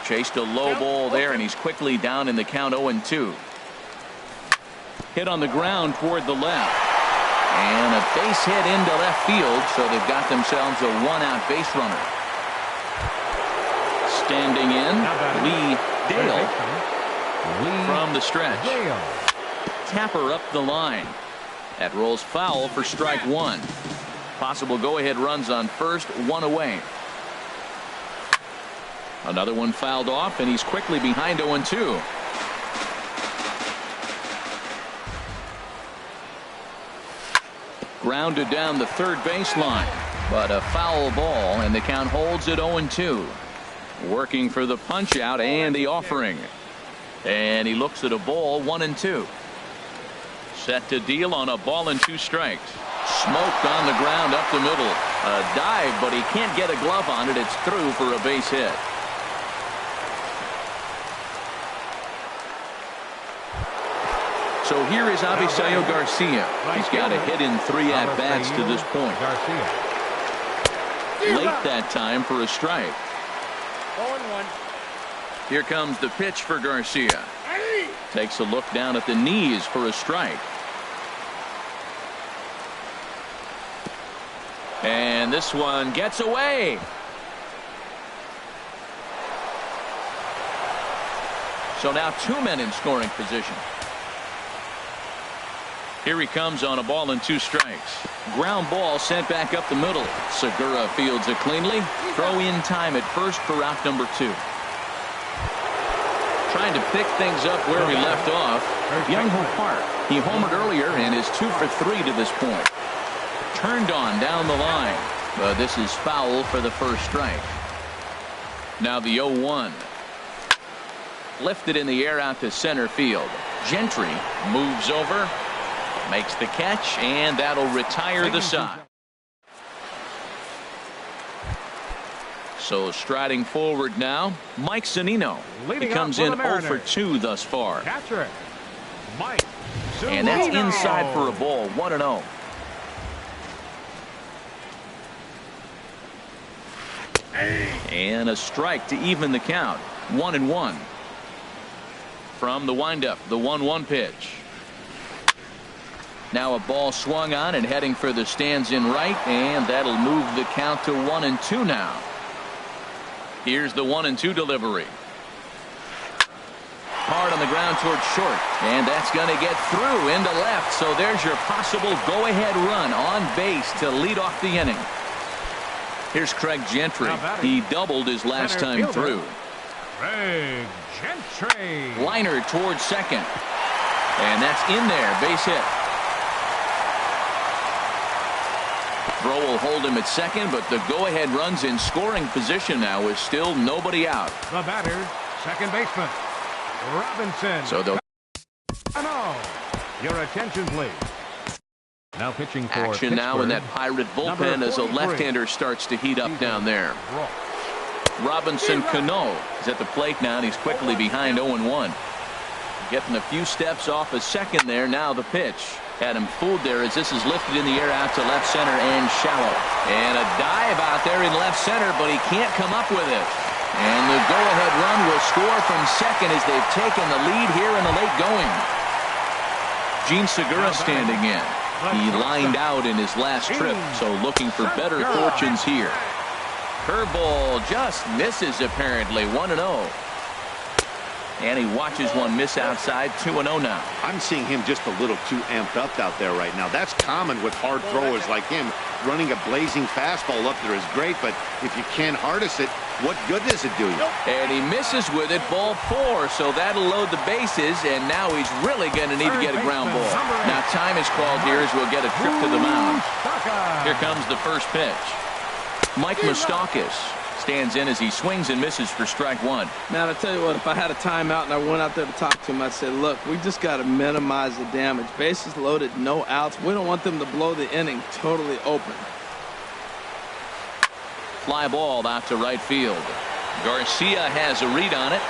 Chased a low ball there, and he's quickly down in the count. 0-2. Hit on the ground toward the left. And a base hit into left field, so they've got themselves a 1-out base runner. Standing in, Lee Dale. from the stretch. Gale. Tapper up the line. That rolls foul for strike one. Possible go-ahead runs on first, one away. Another one fouled off, and he's quickly behind 0-2. Grounded down the third baseline, but a foul ball, and the count holds at 0-2. Working for the punch out and the offering. And he looks at a ball, 1-2. Set to deal on a ball and 2 strikes. Smoked on the ground up the middle. A dive, but he can't get a glove on it. It's through for a base hit. So here is Avisail Garcia. He's got a hit in 3 at-bats to this point. Late that time for a strike. 0-1. Here comes the pitch for Garcia. Takes a look down at the knees for a strike. And this one gets away. So now 2 men in scoring position. Here he comes on a ball and 2 strikes. Ground ball sent back up the middle. Segura fields it cleanly. Throw in time at first for out number 2. Trying to pick things up where we left off. Young-Ho Park. He homered earlier and is 2 for 3 to this point. Turned on down the line, but this is foul for the first strike. Now the 0-1. Lifted in the air out to center field. Gentry moves over, makes the catch, and that'll retire the side. So striding forward now, Mike Zunino. He comes in 0 for 2 thus far. Catcher, Mike Zunino. And that's inside for a ball, 1-0. And a strike to even the count, 1-1. From the windup, the 1-1 pitch. Now a ball swung on and heading for the stands in right, and that'll move the count to 1-2 now. Here's the 1-2 delivery. Hard on the ground towards short, and that's going to get through into left. So there's your possible go-ahead run on base to lead off the inning. Here's Craig Gentry. He doubled his last time through. Craig Gentry. Liner towards second, and that's in there, base hit. Throw will hold him at second, but the go-ahead run's in scoring position now with still nobody out. The batter, second baseman, Robinson. So they'll your attention, please. Now pitching for action now in that Pirate bullpen as a left-hander starts to heat up down there. Robinson Cano is at the plate now, and he's quickly behind 0-1. Getting a few steps off a second there. Now the pitch. Had him fooled there as this is lifted in the air out to left center and shallow. And a dive out there in left center, but he can't come up with it. And the go-ahead run will score from second as they've taken the lead here in the late going. Gene Segura standing in. He lined out in his last trip, so looking for better fortunes here. Curveball just misses apparently, 1-0. And he watches one miss outside, 2-0 now. I'm seeing him just a little too amped up out there right now. That's common with hard throwers like him. Running a blazing fastball up there is great, but if you can't harness it, what good does it do you? And he misses with it, ball 4, so that'll load the bases, and now he's really going to need to get a ground ball. Now time is called here as we'll get a trip to the mound. Here comes the first pitch. Mike Moustakas stands in as he swings and misses for strike 1. Man, I tell you what, if I had a timeout and I went out there to talk to him, I'd say, look, we just got to minimize the damage. Bases loaded, no outs. We don't want them to blow the inning totally open. Fly ball out to right field. Garcia has a read on it.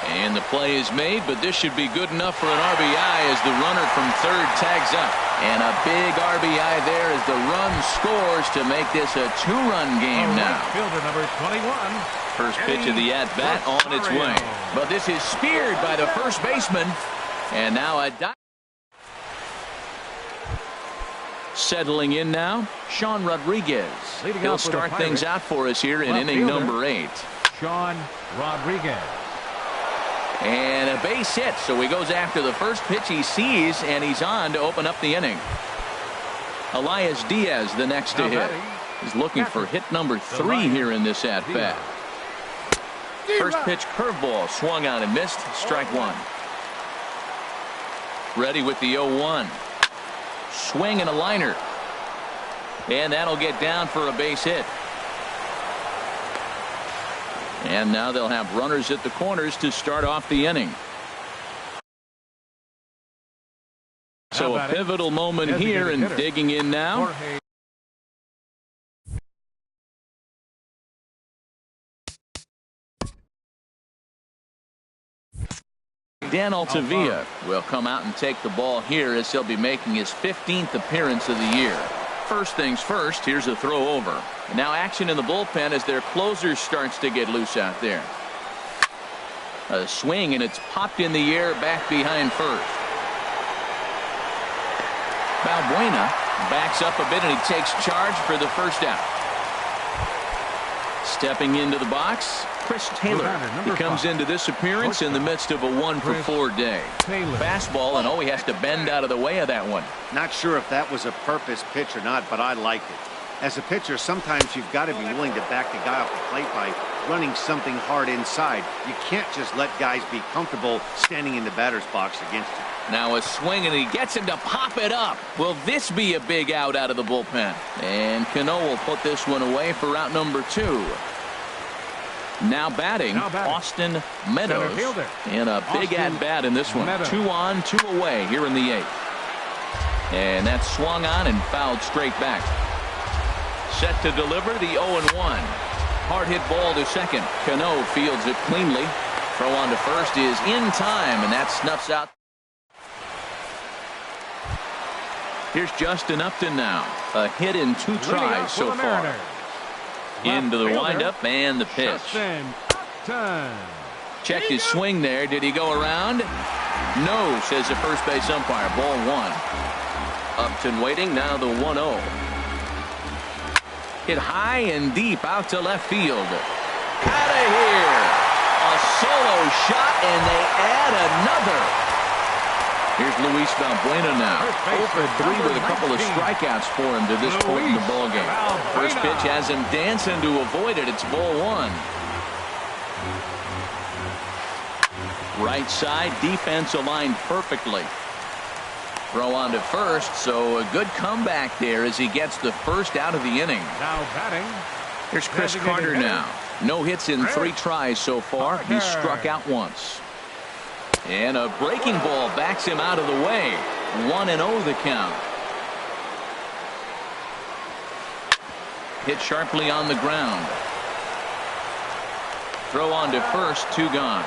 And the play is made, but this should be good enough for an RBI as the runner from third tags up. And a big RBI there as the run scores to make this a 2-run game now. Fielder number 21. First pitch of the at-bat on its way. But this is speared by the first baseman. And now a dive. Settling in now, Sean Rodriguez. He'll start things out for us here in inning number 8. Sean Rodriguez. And a base hit, so he goes after the first pitch he sees, and he's on to open up the inning. Elias Diaz, the next to hit. He's looking for hit number 3 here in this at-bat. First pitch curveball, swung on and missed, strike 1. Ready with the 0-1. Swing and a liner. And that'll get down for a base hit. And now they'll have runners at the corners to start off the inning. So a pivotal moment here, and digging in now. Dan Altavilla will come out and take the ball here as he'll be making his 15th appearance of the year. First things first, here's a throw over. And now action in the bullpen as their closer starts to get loose out there. A swing, and it's popped in the air back behind first. Balbuena backs up a bit, and he takes charge for the first out. Stepping into the box, Chris Taylor. He comes into this appearance in the midst of a 1-for-4 day. Fastball, and he has to bend out of the way of that one. Not sure if that was a purpose pitch or not, but I liked it. As a pitcher, sometimes you've got to be willing to back the guy off the plate by running something hard inside. You can't just let guys be comfortable standing in the batter's box against you. Now a swing, and he gets him to pop it up. Will this be a big out of the bullpen? And Cano will put this one away for out number 2. Now batting, Austin Meadows. And a big at-bat in this one. 2 on, 2 away here in the 8th. And that's swung on and fouled straight back. Set to deliver the 0-1. Hard hit ball to second. Cano fields it cleanly. Throw on to first is in time, and that snuffs out. Here's Justin Upton now. A hit in 2 tries so far. Into the windup and the pitch. Checked his swing there. Did he go around? No, says the first base umpire. Ball 1. Upton waiting. Now the 1-0. Hit high and deep out to left field. Out of here. A solo shot, and they add another. Here's Luis Balbuena now. 0 for 3 with a couple of strikeouts for him to this point in the ballgame. First pitch has him dancing to avoid it. It's ball 1. Right side, defense aligned perfectly. Throw on to first, so a good comeback there as he gets the first out of the inning. Now batting. Here's Chris Carter now. No hits in 3 tries so far. He's struck out once. And a breaking ball backs him out of the way. 1-0 the count. Hit sharply on the ground. Throw on to first, 2 gone.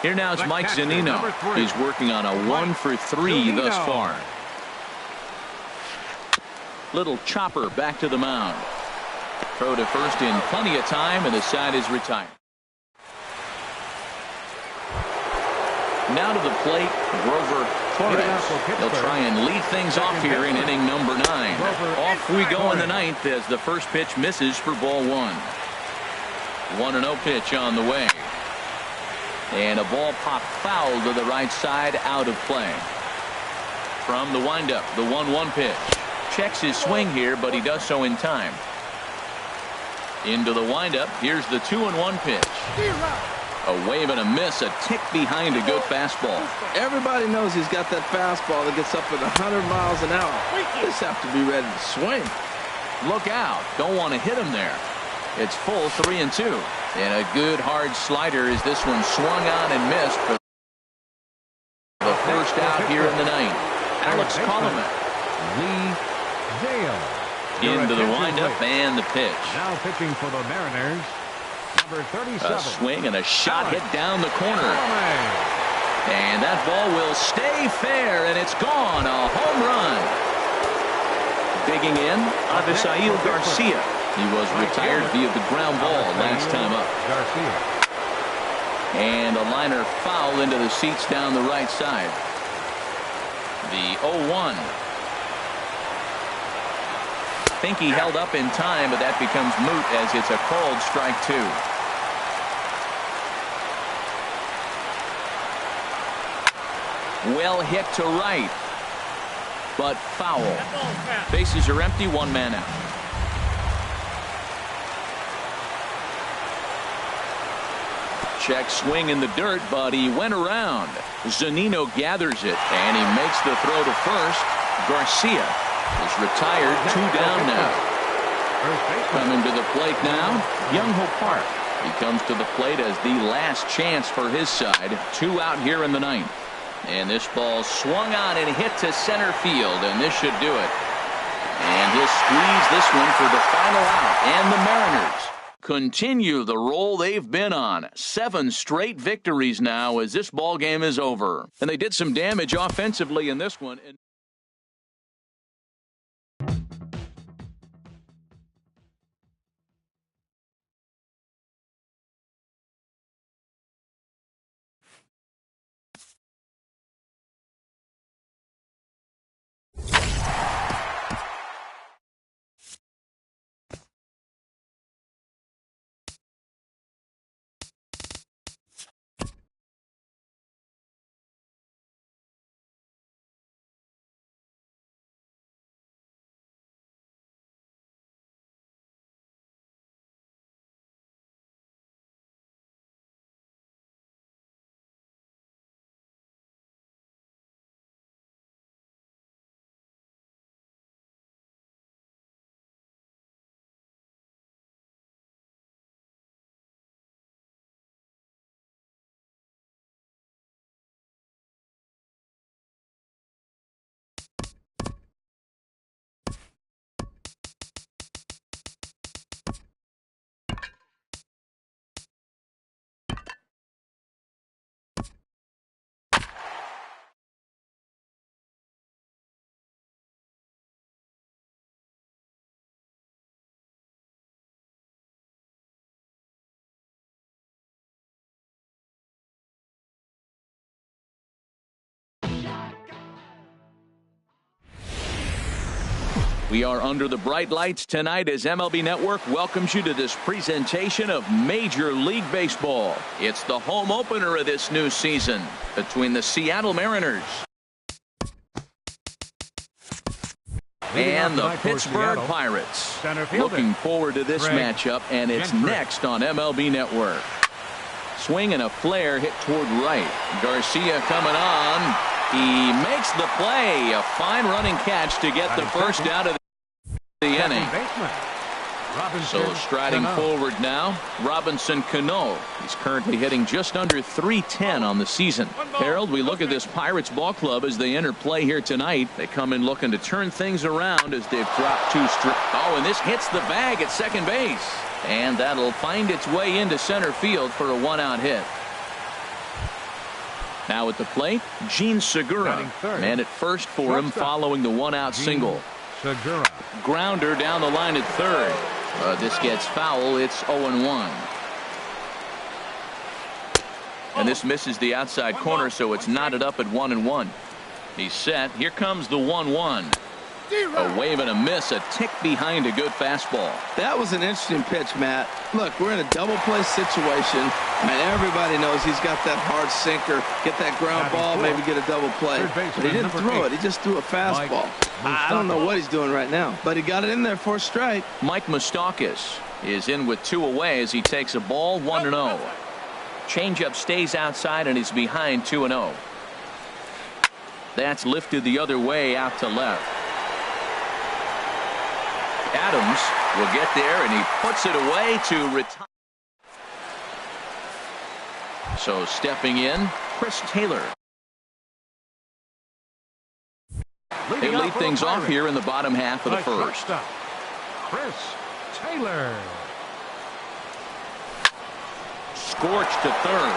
Here now is Mike Zunino. He's working on a 1 for 3 thus far. Little chopper back to the mound. Throw to first in plenty of time, and the side is retired. Now to the plate, Grover Torres. He'll try and lead things off here in inning number 9. Off we go in the 9th as the first pitch misses for ball 1. 1-0 pitch on the way. And a ball popped foul to the right side, out of play. From the windup, the 1-1 pitch. Checks his swing here, but he does so in time. Into the windup, here's the 2-1 pitch. A wave and a miss, a tick behind a good fastball. Everybody knows he's got that fastball that gets up at 100 miles an hour. Just have to be ready to swing. Look out. Don't want to hit him there. It's full 3-2. And a good hard slider as this one swung on and missed for the first out here in the 9th. Alex Coleman. Lee Dale. Into the windup and the pitch. Now pitching for the Mariners. Number 37. A swing and a shot hit down the corner. And that ball will stay fair, and it's gone. A home run. Digging in, Avisail Garcia. He was retired via the ground ball last time up. And a liner foul into the seats down the right side. The 0-1. I think he held up in time, but that becomes moot as it's a called strike 2. Well hit to right, but foul. Bases are empty, one man out. Check swing in the dirt, but he went around. Zunino gathers it, and he makes the throw to first. Garcia is retired, 2 down now. Coming to the plate now, Young-Ho Park. He comes to the plate as the last chance for his side. 2 out here in the 9th. And this ball swung on and hit to center field, and this should do it. And he'll squeeze this one for the final out. And the Mariners continue the roll they've been on. 7 straight victories now as this ball game is over. And they did some damage offensively in this one. We are under the bright lights tonight as MLB Network welcomes you to this presentation of Major League Baseball. It's the home opener of this new season between the Seattle Mariners and the Pittsburgh Pirates. Looking forward to this matchup, and it's next on MLB Network. Swing and a flare hit toward right. Garcia coming on. He makes the play. A fine running catch to get the first out of the inning. So striding forward now, Robinson Cano. He's currently hitting just under .310 on the season. Harold, we look at this Pirates ball club as they enter play here tonight. They come in looking to turn things around as they've dropped 2 straight. Oh, and this hits the bag at second base. And that'll find its way into center field for a 1-out hit. Now at the plate, Gene Segura. Man at first for him following the 1-out single. Segura. Grounder down the line at third. This gets foul. It's 0-1. And this misses the outside corner, so it's knotted up at 1-1. He's set. Here comes the 1-1. A wave and a miss, a tick behind a good fastball. That was an interesting pitch, Matt. Look, we're in a double play situation, and everybody knows he's got that hard sinker. Get that ground ball, maybe get a double play. But he didn't throw it. He just threw a fastball. I don't know what he's doing right now, but he got it in there for a strike. Mike Moustakas is in with 2 away as he takes a ball, 1-0. Changeup stays outside, and he's behind 2-0. That's lifted the other way out to left. Adams will get there, and he puts it away to retire. So stepping in, Chris Taylor. They lead things off here in the bottom half of the first. Chris Taylor. Scorched to third.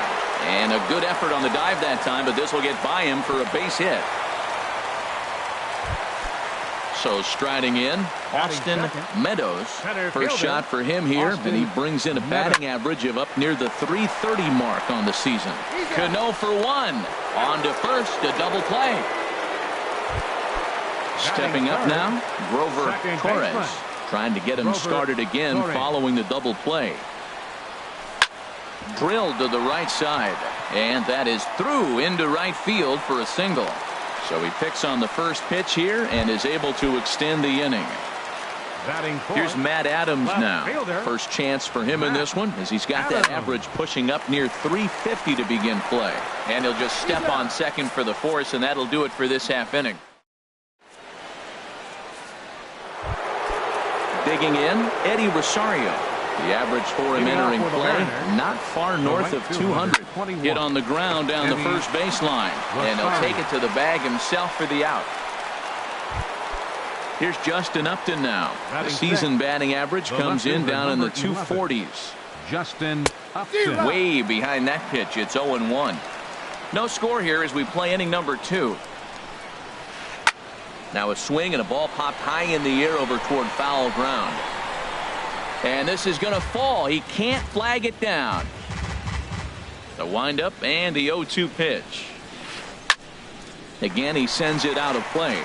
And a good effort on the dive that time, but this will get by him for a base hit. So striding in, Austin Meadows. First shot for him here, and he brings in a batting average of up near the .330 mark on the season. Cano for 1. On to first, a double play. Stepping up now, Grover Torres. Trying to get him started again following the double play. Drilled to the right side. And that is through into right field for a single. So he picks on the first pitch here and is able to extend the inning. Batting fourth, Here's Matt Adams left now. fielder. First chance for him in this one as he's got that average pushing up near 350 to begin play. And he'll just step on second for the force, and that'll do it for this half inning. Digging in, Eddie Rosario. The average for him entering play, not far north of 200. Hit on the ground down the first baseline. And he'll take it to the bag himself for the out. Here's Justin Upton now. The season batting average comes in down in the 240s. Justin Upton. Way behind that pitch. It's 0-1. No score here as we play inning number 2. Now a swing and a ball popped high in the air over toward foul ground. And this is going to fall. He can't flag it down. The windup and the 0-2 pitch. Again, he sends it out of play.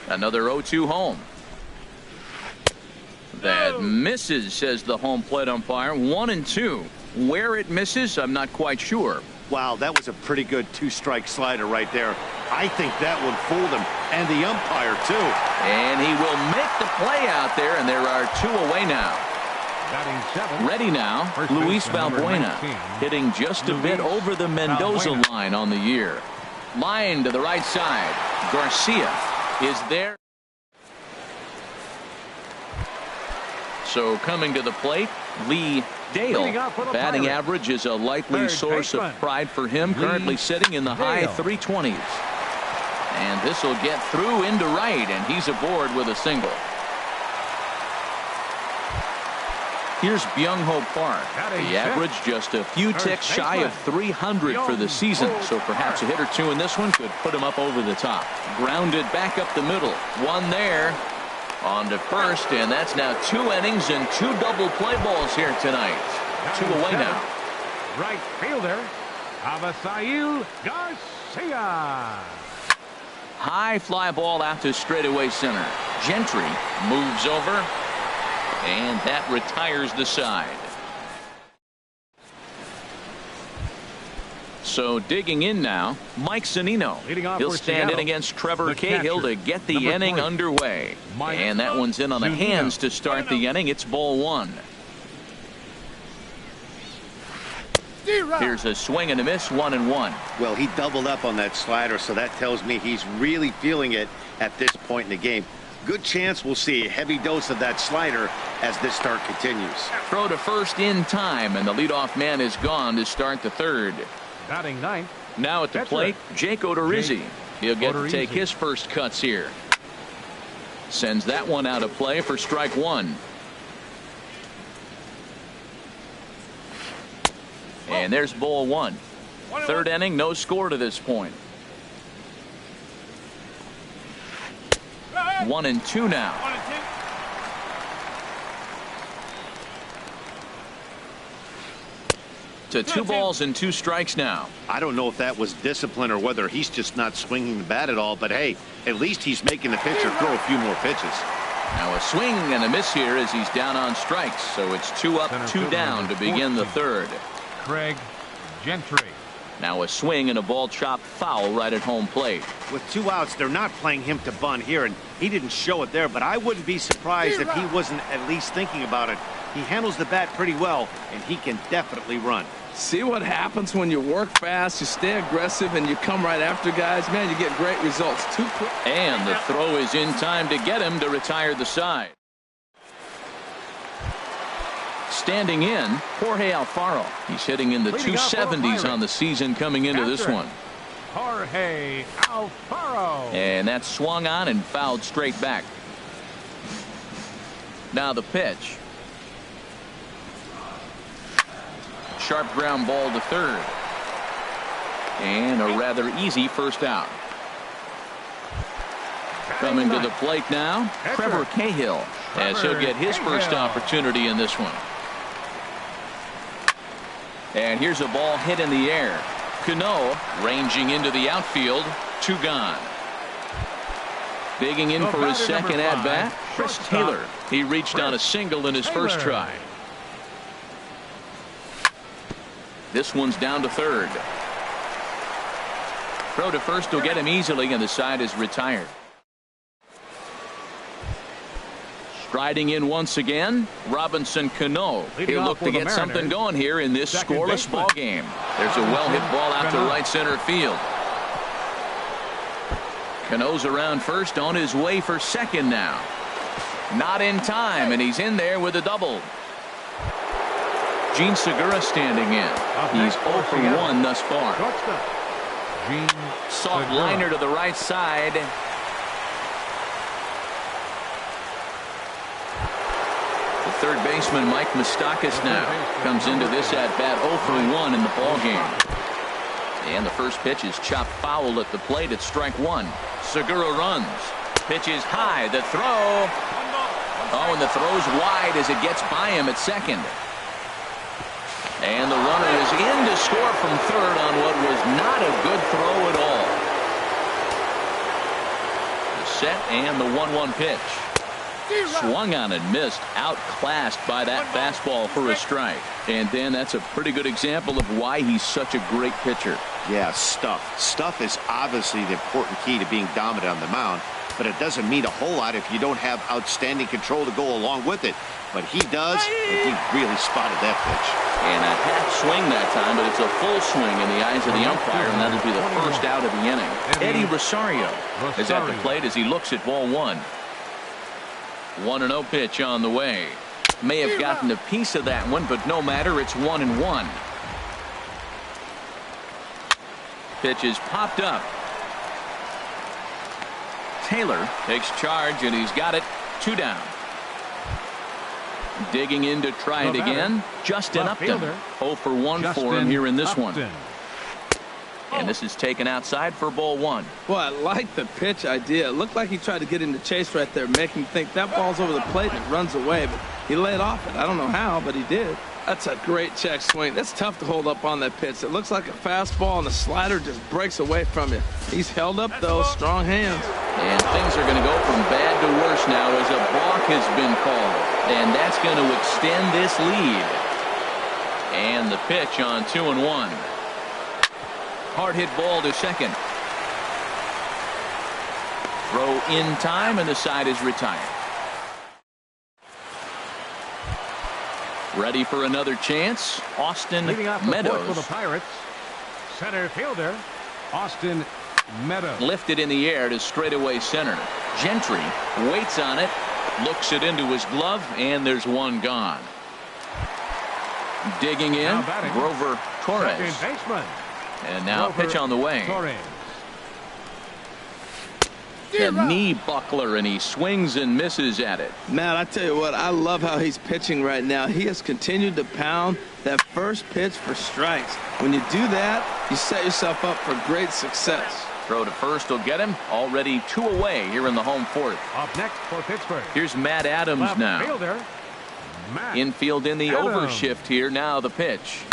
Another 0-2 home. That misses, says the home plate umpire. 1-2. Where it misses, I'm not quite sure. Wow, that was a pretty good 2-strike slider right there. I think that one fooled him, and the umpire too. And he will make the play out there, and there are 2 away now. Batting seventh. Ready now, Luis Valbuena, hitting just a bit over the Mendoza line on the year. Line to the right side. Garcia is there. So coming to the plate, Lee Dale. Batting average is a likely source of pride for him. Currently sitting in the high 320s. And this will get through into right, and he's aboard with a single. Here's Byung-Ho Park. The average just a few ticks shy of 300 for the season, so perhaps a hit or 2 in this one could put him up over the top. Grounded back up the middle. One there. On to first, and that's now 2 innings and 2 double play balls here tonight. 2 away now. Right fielder, Avisail Garcia. High fly ball out to straightaway center. Gentry moves over, and that retires the side. So digging in now, Mike Zunino. He'll stand in against Trevor Cahill to get the inning underway. And that one's in on the hands to start the inning. It's ball 1. Here's a swing and a miss, 1-1. Well, he doubled up on that slider, so that tells me he's really feeling it at this point in the game. Good chance we'll see a heavy dose of that slider as this start continues. Throw to first in time, and the leadoff man is gone to start the third. Batting ninth. Now at the plate, Jake Odorizzi. He'll get to take his first cuts here. Sends that one out of play for strike 1. And there's ball 1. Third inning, no score to this point. 1-2 now. To 2 balls and 2 strikes now. I don't know if that was discipline or whether he's just not swinging the bat at all, but hey, at least he's making the pitcher throw a few more pitches. Now a swing and a miss here as he's down on strikes, so it's 2 up, 2 down to begin the third. Craig Gentry. Now a swing and a ball chopped foul right at home plate. With 2 outs, they're not playing him to bunt here, and he didn't show it there, but I wouldn't be surprised if he wasn't at least thinking about it. He handles the bat pretty well, and he can definitely run. See what happens when you work fast, you stay aggressive, and you come right after guys. Man, you get great results. 2 quick. And the throw is in time to get him to retire the side. Standing in, Jorge Alfaro. He's hitting in the 270s on the season coming into this one. Jorge Alfaro. And that's swung on and fouled straight back. Now the pitch. Sharp ground ball to third. And a rather easy first out. Coming to the plate now, Trevor Cahill, as he'll get his first opportunity in this one. And here's a ball hit in the air. Cano ranging into the outfield. 2 gone. Digging in for his second at-bat, Chris Taylor. He reached on a single in his first try. This one's down to third. Throw to first will get him easily, and the side is retired. Striding in once again, Robinson Cano. He'll look to get something going here in this scoreless ball game. There's a well-hit ball out to right center field. Cano's around first, on his way for second now. Not in time, and he's in there with a double. Gene Segura standing in. He's 0 for 1 thus far. Soft liner to the right side. The third baseman, Mike Moustakas, now comes into this at-bat 0 for 1 in the ball game. And the first pitch is chopped foul at the plate at strike one. Segura runs. Pitch is high. The throw. Oh, and the throw's wide as it gets by him at second. And the runner is in to score from third on what was not a good throw at all. The set and the 1-1 pitch. Swung on and missed. Outclassed by that fastball for a strike. And then that's a pretty good example of why he's such a great pitcher. Yeah, stuff. Stuff is obviously the important key to being dominant on the mound, but it doesn't mean a whole lot if you don't have outstanding control to go along with it. But he does, and he really spotted that pitch. And a half swing that time, but it's a full swing in the eyes of the umpire, and that'll be the first out of the inning. Eddie Rosario is at the plate as he looks at ball one. 1-0 pitch on the way. May have gotten a piece of that one, but no matter, it's 1-1. Pitch is popped up. Taylor takes charge, and he's got it. 2 down. Digging in to try it again. Justin Upton. 0 for 1 for him here in this one. And this is taken outside for ball one. Well, I like the pitch idea. It looked like he tried to get into chase right there, make him think that ball's over the plate and it runs away. But he laid off it. I don't know how, but he did. That's a great check swing. That's tough to hold up on that pitch. It looks like a fastball, and the slider just breaks away from you. He's held up, though. Strong hands. And things are going to go from bad to worse now as a balk has been called. And that's going to extend this lead. And the pitch on 2-1. Hard hit ball to second. Throw in time, and the side is retired. Ready for another chance. Austin Meadows. For the Pirates, center fielder Austin Meadows. Lifted in the air to straightaway center. Gentry waits on it, looks it into his glove, and there's one gone. Digging in, Grover Torres. Second baseman. And now pitch on the way. Torres. The knee buckler, and he swings and misses at it. Man, I tell you what, I love how he's pitching right now. He has continued to pound that first pitch for strikes. When you do that, you set yourself up for great success. Throw to first will get him. Already 2 away here in the home fourth. Up next for Pittsburgh. Here's Matt Adams Left now. Fielder, Matt Infield in the Adams. overshift here. Now the pitch.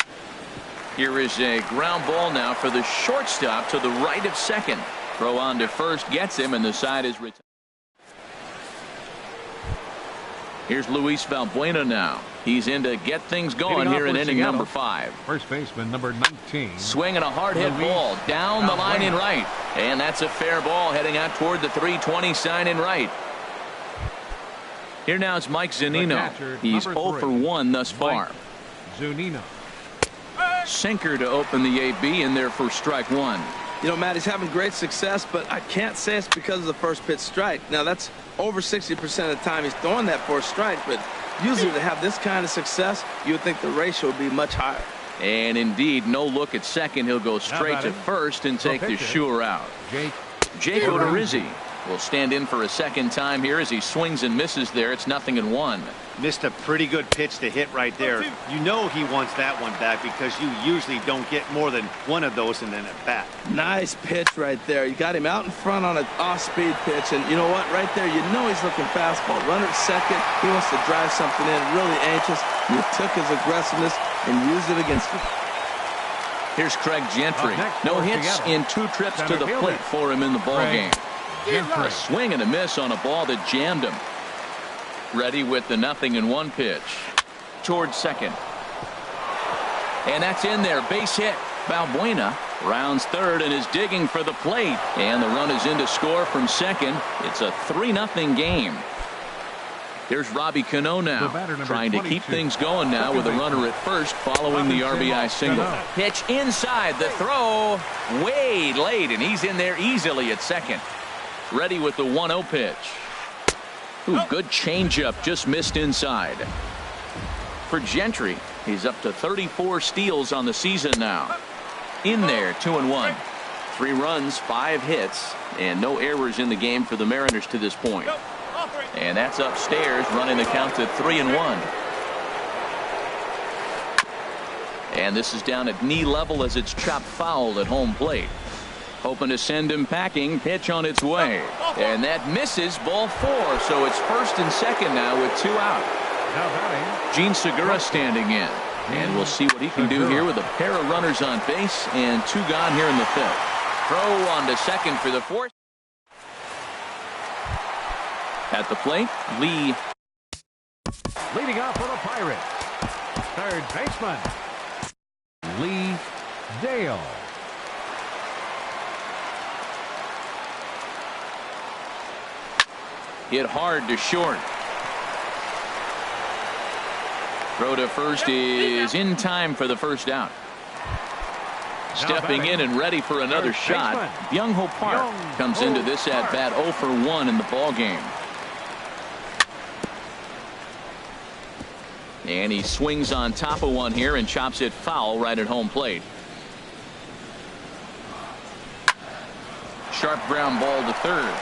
Here is a ground ball now for the shortstop to the right of second. Throw on to first gets him, and the side is retired. Here's Luis Valbuena now. He's in to get things going here in inning number 5. First baseman number 19. Swinging a hard hit ball down the line in right. And that's a fair ball heading out toward the 320 sign in right. Here now is Mike Zunino. He's 0 for 1 thus far. Zunino. Sinker to open the AB in there for strike one. You know, Matt, he's having great success, but I can't say it's because of the first pitch strike. Now, that's over 60% of the time he's throwing that for a strike, but usually to have this kind of success, you would think the ratio would be much higher. And indeed, no look at second. He'll go straight to first and take the sure out. Jake Odorizzi will stand in for a second time here as he swings and misses there. It's 0-1. Missed a pretty good pitch to hit right there. You know he wants that one back because you usually don't get more than one of those in an at-bat. Nice pitch right there. You got him out in front on an off-speed pitch, and you know what? Right there, you know he's looking fastball. Runner at second. He wants to drive something in. Really anxious. You took his aggressiveness and used it against him. Here's Craig Gentry. No hits in 2 trips to the plate for him in the ball game. A swing and a miss on a ball that jammed him. Ready with the 0-1 pitch. Towards second. And that's in there. Base hit. Balbuena rounds third and is digging for the plate. And the run is in to score from second. It's a 3-0 game. Here's Robbie Cano now, trying to keep things going now with a runner at first following the RBI single. Pitch inside, the throw way late, and he's in there easily at second. Ready with the 1-0 pitch. Ooh, good changeup, just missed inside. For Gentry, he's up to 34 steals on the season now. In there, 2-1. 3 runs, 5 hits, and no errors in the game for the Mariners to this point. And that's upstairs, running the count to 3-1. And this is down at knee level as it's chopped foul at home plate. Hoping to send him packing. Pitch on its way. And that misses, ball 4. So it's first and second now with 2 out. Gene Segura standing in. And we'll see what he can do here with a pair of runners on base and 2 gone here in the 5th. Throw on to second for the 4th. At the plate, Lee. Leading off for the Pirates, third baseman, Lee Dale. Hit hard to short. Throw to first is in time for the first out. Stepping in and ready for another shot, Byung-Ho Park comes into this at bat 0 for 1 in the ball game. And he swings on top of one here and chops it foul right at home plate. Sharp ground ball to third.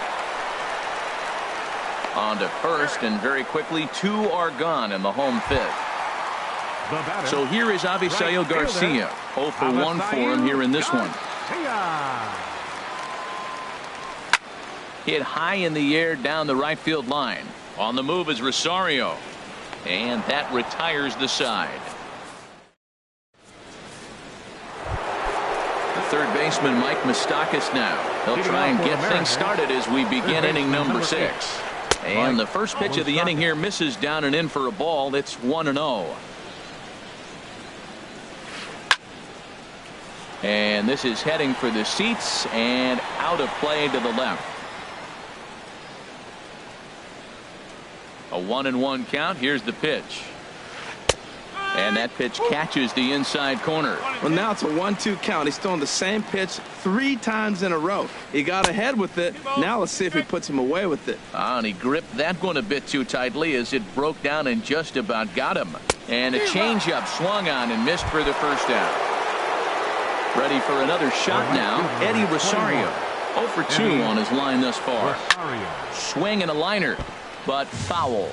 On to first, and very quickly 2 are gone in the home 5th. So here is Avisail Garcia. 0 for 1 for him here in this one. Hit high in the air down the right field line. On the move is Rosario. And that retires the side. The third baseman, Mike Moustakas, now. He'll try and get things started as we begin inning number 6. And the first pitch of the inning here misses down and in for a ball. It's 1-0. And this is heading for the seats and out of play to the left. A 1-1 count. Here's the pitch. And that pitch catches the inside corner. Well, now it's a 1-2 count. He's throwing the same pitch 3 times in a row. He got ahead with it. Now let's see if he puts him away with it. And he gripped that one a bit too tightly as it broke down and just about got him. And a changeup swung on and missed for the first out. Ready for another shot now, Eddie Rosario. 0 for 2 on his line thus far. Swing and a liner, but foul.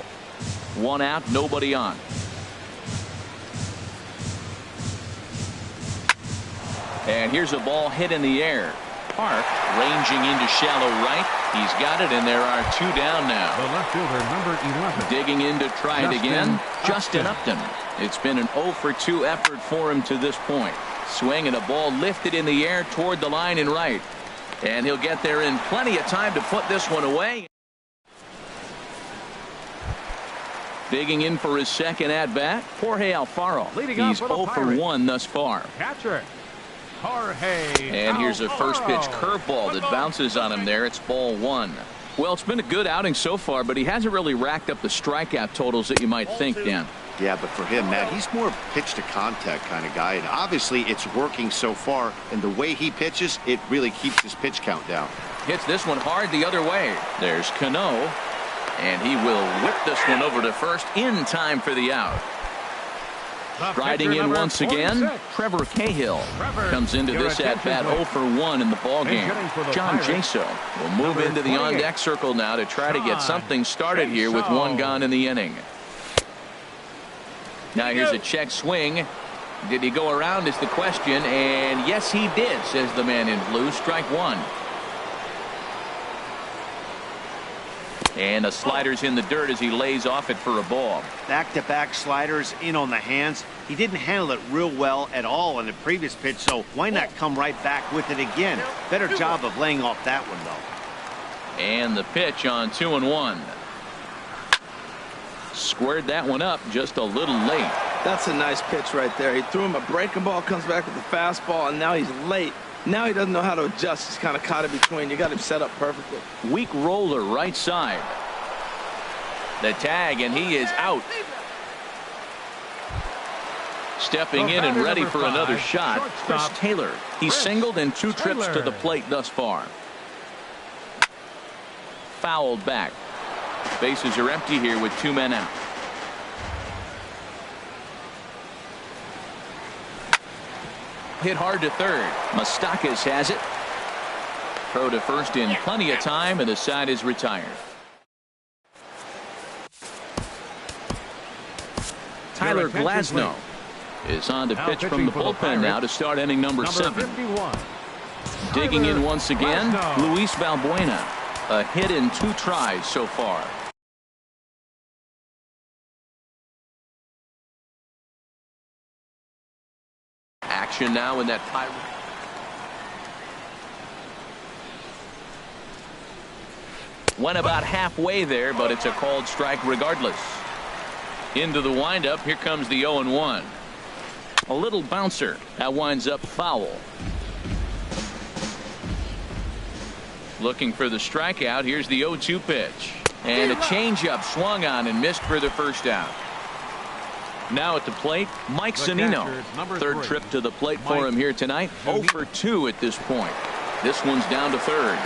1 out, nobody on. And here's a ball hit in the air. Park ranging into shallow right. He's got it, and there are 2 down now. The left fielder, number 11. Digging in to try it again, Justin Upton. It's been an 0 for 2 effort for him to this point. Swing and a ball lifted in the air toward the line and right. And he'll get there in plenty of time to put this one away. Digging in for his second at-bat, Jorge Alfaro. He's 0 for 1 thus far. Catcher, Jorge. And here's a first pitch curveball that bounces on him there. It's ball 1. Well, it's been a good outing so far, but he hasn't really racked up the strikeout totals that you might think, Dan. Yeah, but for him, Matt, he's more pitch to contact kind of guy, and obviously it's working so far, and the way he pitches, it really keeps his pitch count down. Hits this one hard the other way. There's Cano, and he will whip this one over to first in time for the out. Riding in once again, Trevor Cahill comes into this at-bat 0 for 1 in the ballgame. John Jaso will move into the on-deck circle now to try to get something started here with 1 gone in the inning. Now here's a check swing. Did he go around is the question, and yes he did, says the man in blue. Strike 1. And a slider's in the dirt as he lays off it for a ball. Back-to-back sliders in on the hands. He didn't handle it real well at all in the previous pitch, so why not come right back with it again? Better job of laying off that one, though. And the pitch on 2-1. Squared that one up just a little late. That's a nice pitch right there. He threw him a breaking ball, comes back with the fastball, and now he's late. Now he doesn't know how to adjust. He's kind of caught in between. You got him set up perfectly. Weak roller right side. The tag, and he is out. Stepping in and ready for another shot, Chris Taylor. He's singled in 2 trips to the plate thus far. Fouled back. Bases are empty here with 2 men out. Hit hard to third. Moustakas has it. Throw to first in plenty of time, and the side is retired. Tyler Glasnow is on to pitch from the bullpen now to start inning number 7. 51. Digging in once again, Luis Valbuena. A hit in 2 tries so far. Action now in that Pirate. Went about halfway there, but it's a called strike regardless. Into the windup. Here comes the 0-1. A little bouncer. That winds up foul. Looking for the strikeout. Here's the 0-2 pitch. And a changeup swung on and missed for the first out. Now at the plate, Mike Zunino. Third trip to the plate for him here tonight. 0 for 2 at this point. This one's down to third.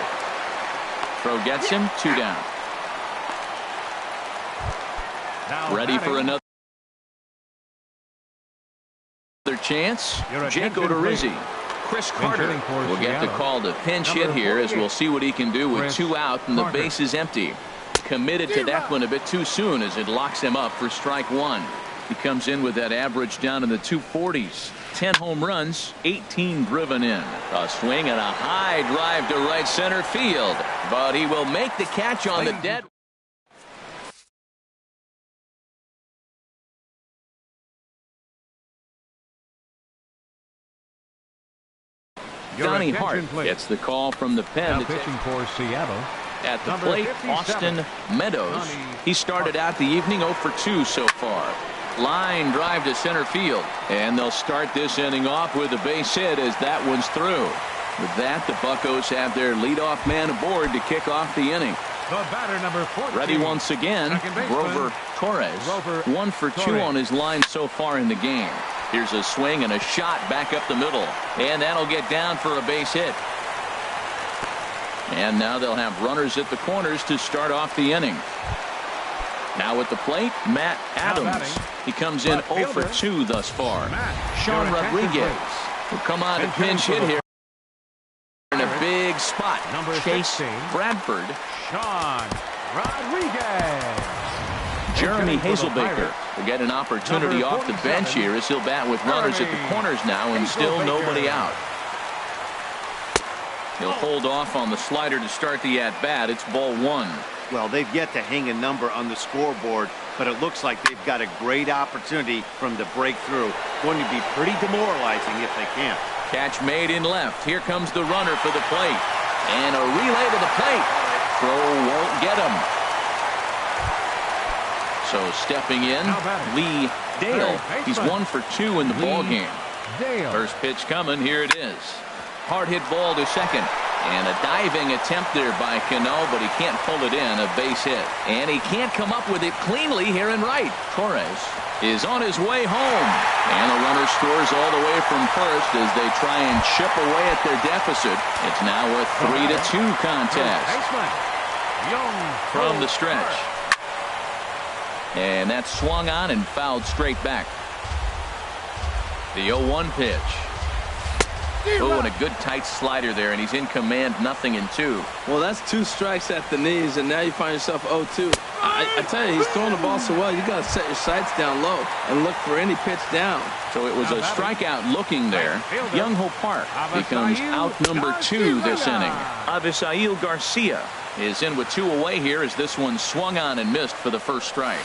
Throw gets him. 2 down. Ready for another chance. Jake Odorizzi. Chris Carter will get the call to pinch hit here, as we'll see what he can do with 2 out and the base is empty. Committed to that one a bit too soon as it locks him up for strike 1. He comes in with that average down in the 240s. 10 home runs, 18 driven in. A swing and a high drive to right center field, but he will make the catch on the dead. Donnie Hart gets the call from the pen. Now pitching for Seattle. At the plate, Austin Meadows. He started out the evening 0 for 2 so far. Line drive to center field, and they'll start this inning off with a base hit as that one's through. With that, the Buccos have their leadoff man aboard to kick off the inning. The batter, number 14. Ready once again, Grover Torres. 1 for 2 on his line so far in the game. Here's a swing and a shot back up the middle, and that'll get down for a base hit. And now they'll have runners at the corners to start off the inning. Now at the plate, Matt Adams. He comes in 0 for 2 thus far. Sean Rodriguez will come on to pinch hit here in a big spot. Chase Bradford. Sean Rodriguez. Jeremy Hazelbaker will get an opportunity off the bench here as he'll bat with runners at the corners now and still nobody out. He'll hold off on the slider to start the at-bat. It's ball 1. Well, they've yet to hang a number on the scoreboard, but it looks like they've got a great opportunity from the breakthrough. Going to be pretty demoralizing if they can't. Catch made in left. Here comes the runner for the plate. And a relay to the plate. Throw won't get him. So stepping in, Lee Dale. He's 1 for 2 in the ball game. First pitch coming. Here it is. Hard hit ball to second. And a diving attempt there by Cano, but he can't pull it in. A base hit. And he can't come up with it cleanly here in right. Torres is on his way home. And the runner scores all the way from first as they try and chip away at their deficit. It's now a 3-2 contest. From the stretch. And that's swung on and fouled straight back. The 0-1 pitch. Oh, and a good tight slider there, and he's in command, 0-2. Well, that's 2 strikes at the knees, and now you find yourself 0-2. I tell you, he's throwing the ball so well, you got to set your sights down low and look for any pitch down. So it was a strikeout looking there. Young-Ho Park becomes out number 2 this inning. Avisail Garcia is in with 2 away here as this one swung on and missed for the first strike.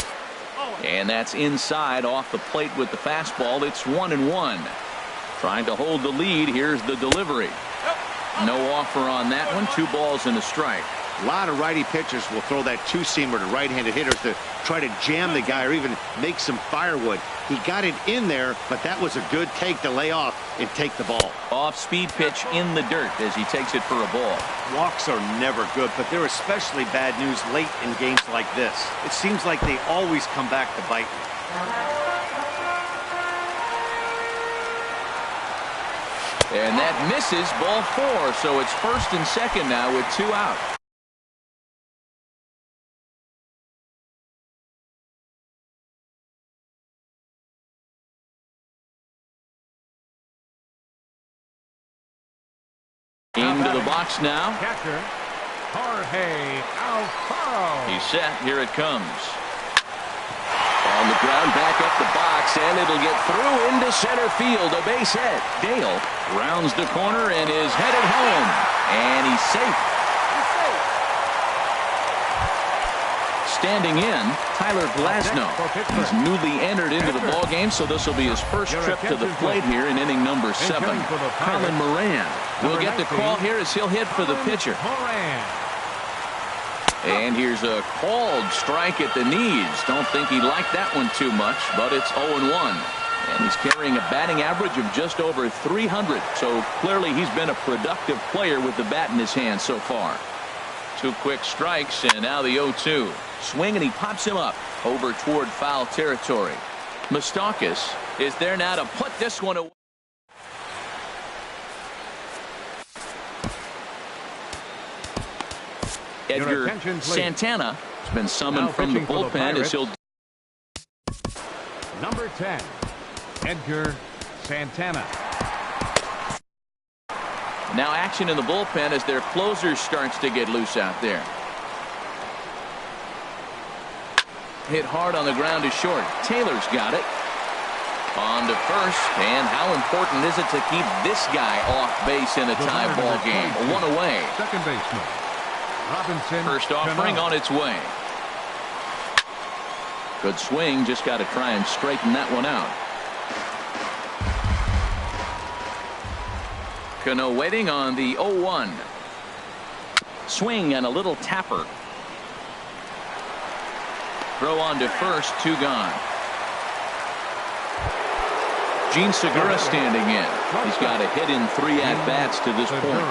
And that's inside off the plate with the fastball. It's 1-1. Trying to hold the lead. Here's the delivery. No offer on that one. 2 balls and a strike. A lot of righty pitchers will throw that two-seamer to right-handed hitters to try to jam the guy or even make some firewood. He got it in there, but that was a good take to lay off and take the ball. Off-speed pitch in the dirt as he takes it for a ball. Walks are never good, but they're especially bad news late in games like this. It seems like they always come back to bite you. And that misses, ball 4, so it's first and second now with 2 out. Into the box now. Catcher, Jorge Alfaro. He's set. Here it comes. On the ground, back up the box, and it'll get through into center field. A base hit. Dale rounds the corner and is headed home. And he's safe. Standing in, Tyler Glasnow. He's newly entered into the ballgame, so this will be his first trip to the plate here in inning number 7. Colin Moran will get the call here as he'll hit for the pitcher. And here's a called strike at the knees. Don't think he liked that one too much, but it's 0-1. And he's carrying a batting average of just over 300. So clearly he's been a productive player with the bat in his hand so far. 2 quick strikes, and now the 0-2. Swing, and he pops him up over toward foul territory. Moustakas is there now to put this one away. Edgar Santana has been summoned from the bullpen as he'll. Number 10, Edgar Santana. Now action in the bullpen as their closer starts to get loose out there. Hit hard on the ground to short. Taylor's got it. On to first, and how important is it to keep this guy off base in a tie ball game? 1 away. Second baseman Robinson. First offering on its way. Good swing, just got to try and straighten that one out. Cano waiting on the 0-1. Swing and a little tapper. Throw on to first, 2 gone. Gene Segura standing in. He's got a hit in 3 at-bats to this point.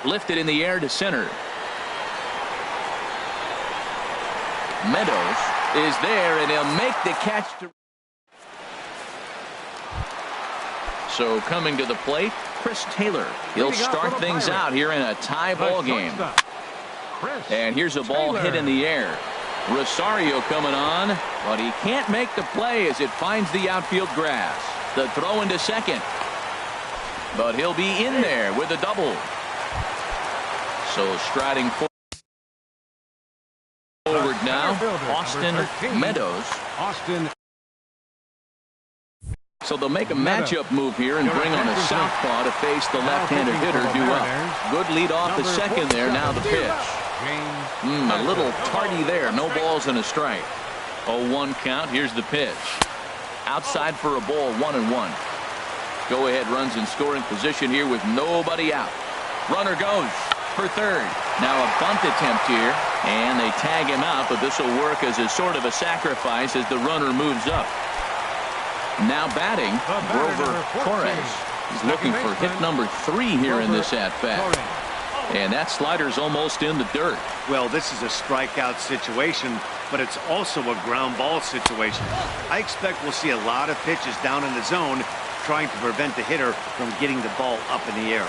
Lifted in the air to center. Meadows is there, and he'll make the catch. So coming to the plate, Chris Taylor. He'll start things out here in a tie ball game. And here's a ball hit in the air. Rosario coming on, but he can't make the play as it finds the outfield grass. The throw into second. But he'll be in there with a double. So striding forward now, Austin Meadows. So they'll make a matchup move here and bring on a southpaw to face the left-handed hitter due up. Good lead off the second there. Now the pitch. A little tardy there. No balls and a strike. 0-1 count. Here's the pitch. Outside for a ball. 1-1. Go ahead runs in scoring position here with nobody out. Runner goes for third. Now a bunt attempt here, and they tag him out, but this will work as a sort of a sacrifice as the runner moves up. Now batting, Grover Torres. He's looking for hit number 3 here in this at-bat. And that slider's almost in the dirt. Well, this is a strikeout situation, but it's also a ground ball situation. I expect we'll see a lot of pitches down in the zone trying to prevent the hitter from getting the ball up in the air.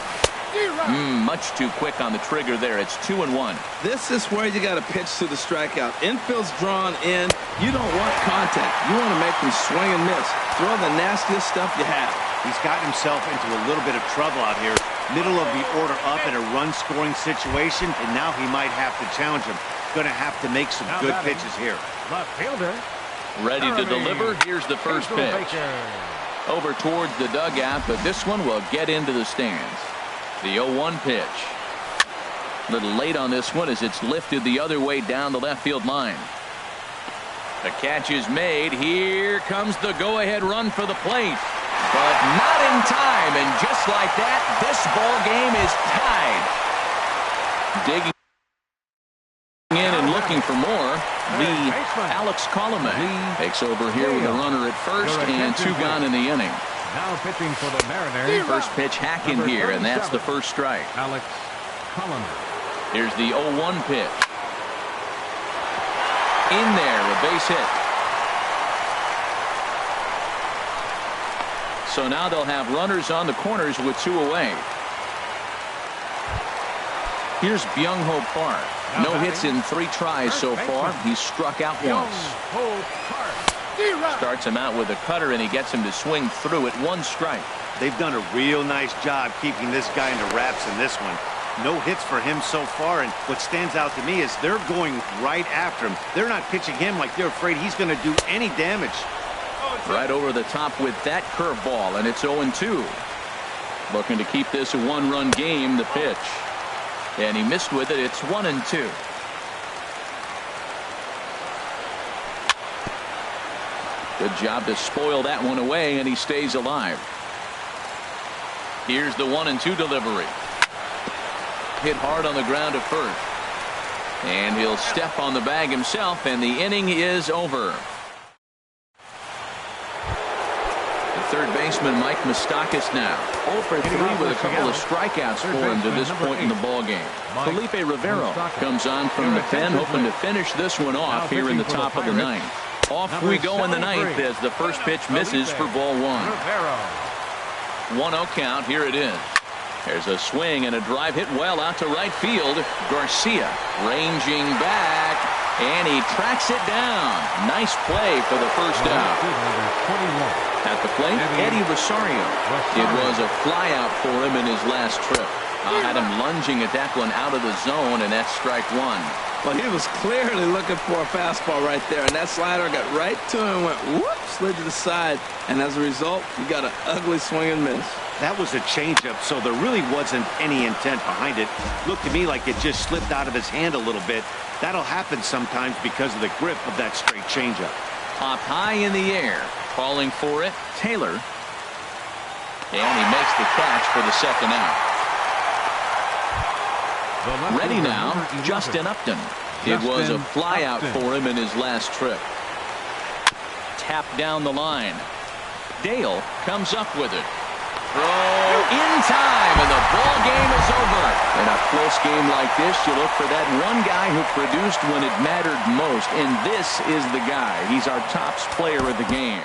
Much too quick on the trigger there. It's 2-1. This is where you got to pitch to the strikeout. Infield's drawn in. You don't want contact. You want to make them swing and miss. Throw the nastiest stuff you have. He's gotten himself into a little bit of trouble out here. Middle of the order up in a run-scoring situation, and now he might have to challenge him. Going to have to make some good pitches here. Left fielder. Ready to deliver. Here's the first pitch. Over towards the dugout, but this one will get into the stands. The 0-1 pitch. A little late on this one as it's lifted the other way down the left field line. The catch is made. Here comes the go-ahead run for the plate. But Not in time, and just like that, this ball game is tied. Digging in and looking for more. Alex Coleman takes over here with a runner at first and 2 gone in the inning. Now pitching for the Mariners. First pitch hacking here, and that's the first strike. Alex Coleman. Here's the 0-1 pitch. In there, a base hit. So now they'll have runners on the corners with 2 away. Here's Byung-Ho Park. No hits in 3 tries so far. He's struck out once. Starts him out with a cutter, and he gets him to swing through at 1 strike. They've done a real nice job keeping this guy into wraps in this one. No hits for him so far, and what stands out to me is they're going right after him. They're not pitching him like they're afraid he's going to do any damage. Right over the top with that curveball, and it's 0-2. Looking to keep this a 1-run game, the pitch. And he missed with it. It's 1-2. Good job to spoil that one away, and he stays alive. Here's the 1-2 delivery. Hit hard on the ground at first. And he'll step on the bag himself, and the inning is over. Third baseman Mike Moustakas now 0 for 3 with a couple of strikeouts for him to this point in the ball game. Felipe Rivero comes on from the pen, hoping to finish this one off here in the top of the 9th. Off we go in the 9th as the first pitch misses for ball 1. 1-0 count. Here it is. There's a swing and a drive hit well out to right field. Garcia ranging back, and he tracks it down. Nice play for the first out. At the plate, Eddie Rosario. It was a flyout for him in his last trip. Had him lunging at that one out of the zone, and that's strike 1. Well, he was clearly looking for a fastball right there, and that slider got right to him and went whoop, slid to the side, and as a result, you got an ugly swing and miss. That was a changeup, so there really wasn't any intent behind it. Looked to me like it just slipped out of his hand a little bit. That'll happen sometimes because of the grip of that straight changeup. Up high in the air, calling for it, Taylor. And he makes the catch for the second out. Ready now, Justin Upton. It was a flyout for him in his last trip. Tapped down the line. Dale comes up with it. Throw in time, and the ball game is over. In a close game like this, you look for that one guy who produced when it mattered most, and this is the guy. He's our top player of the game.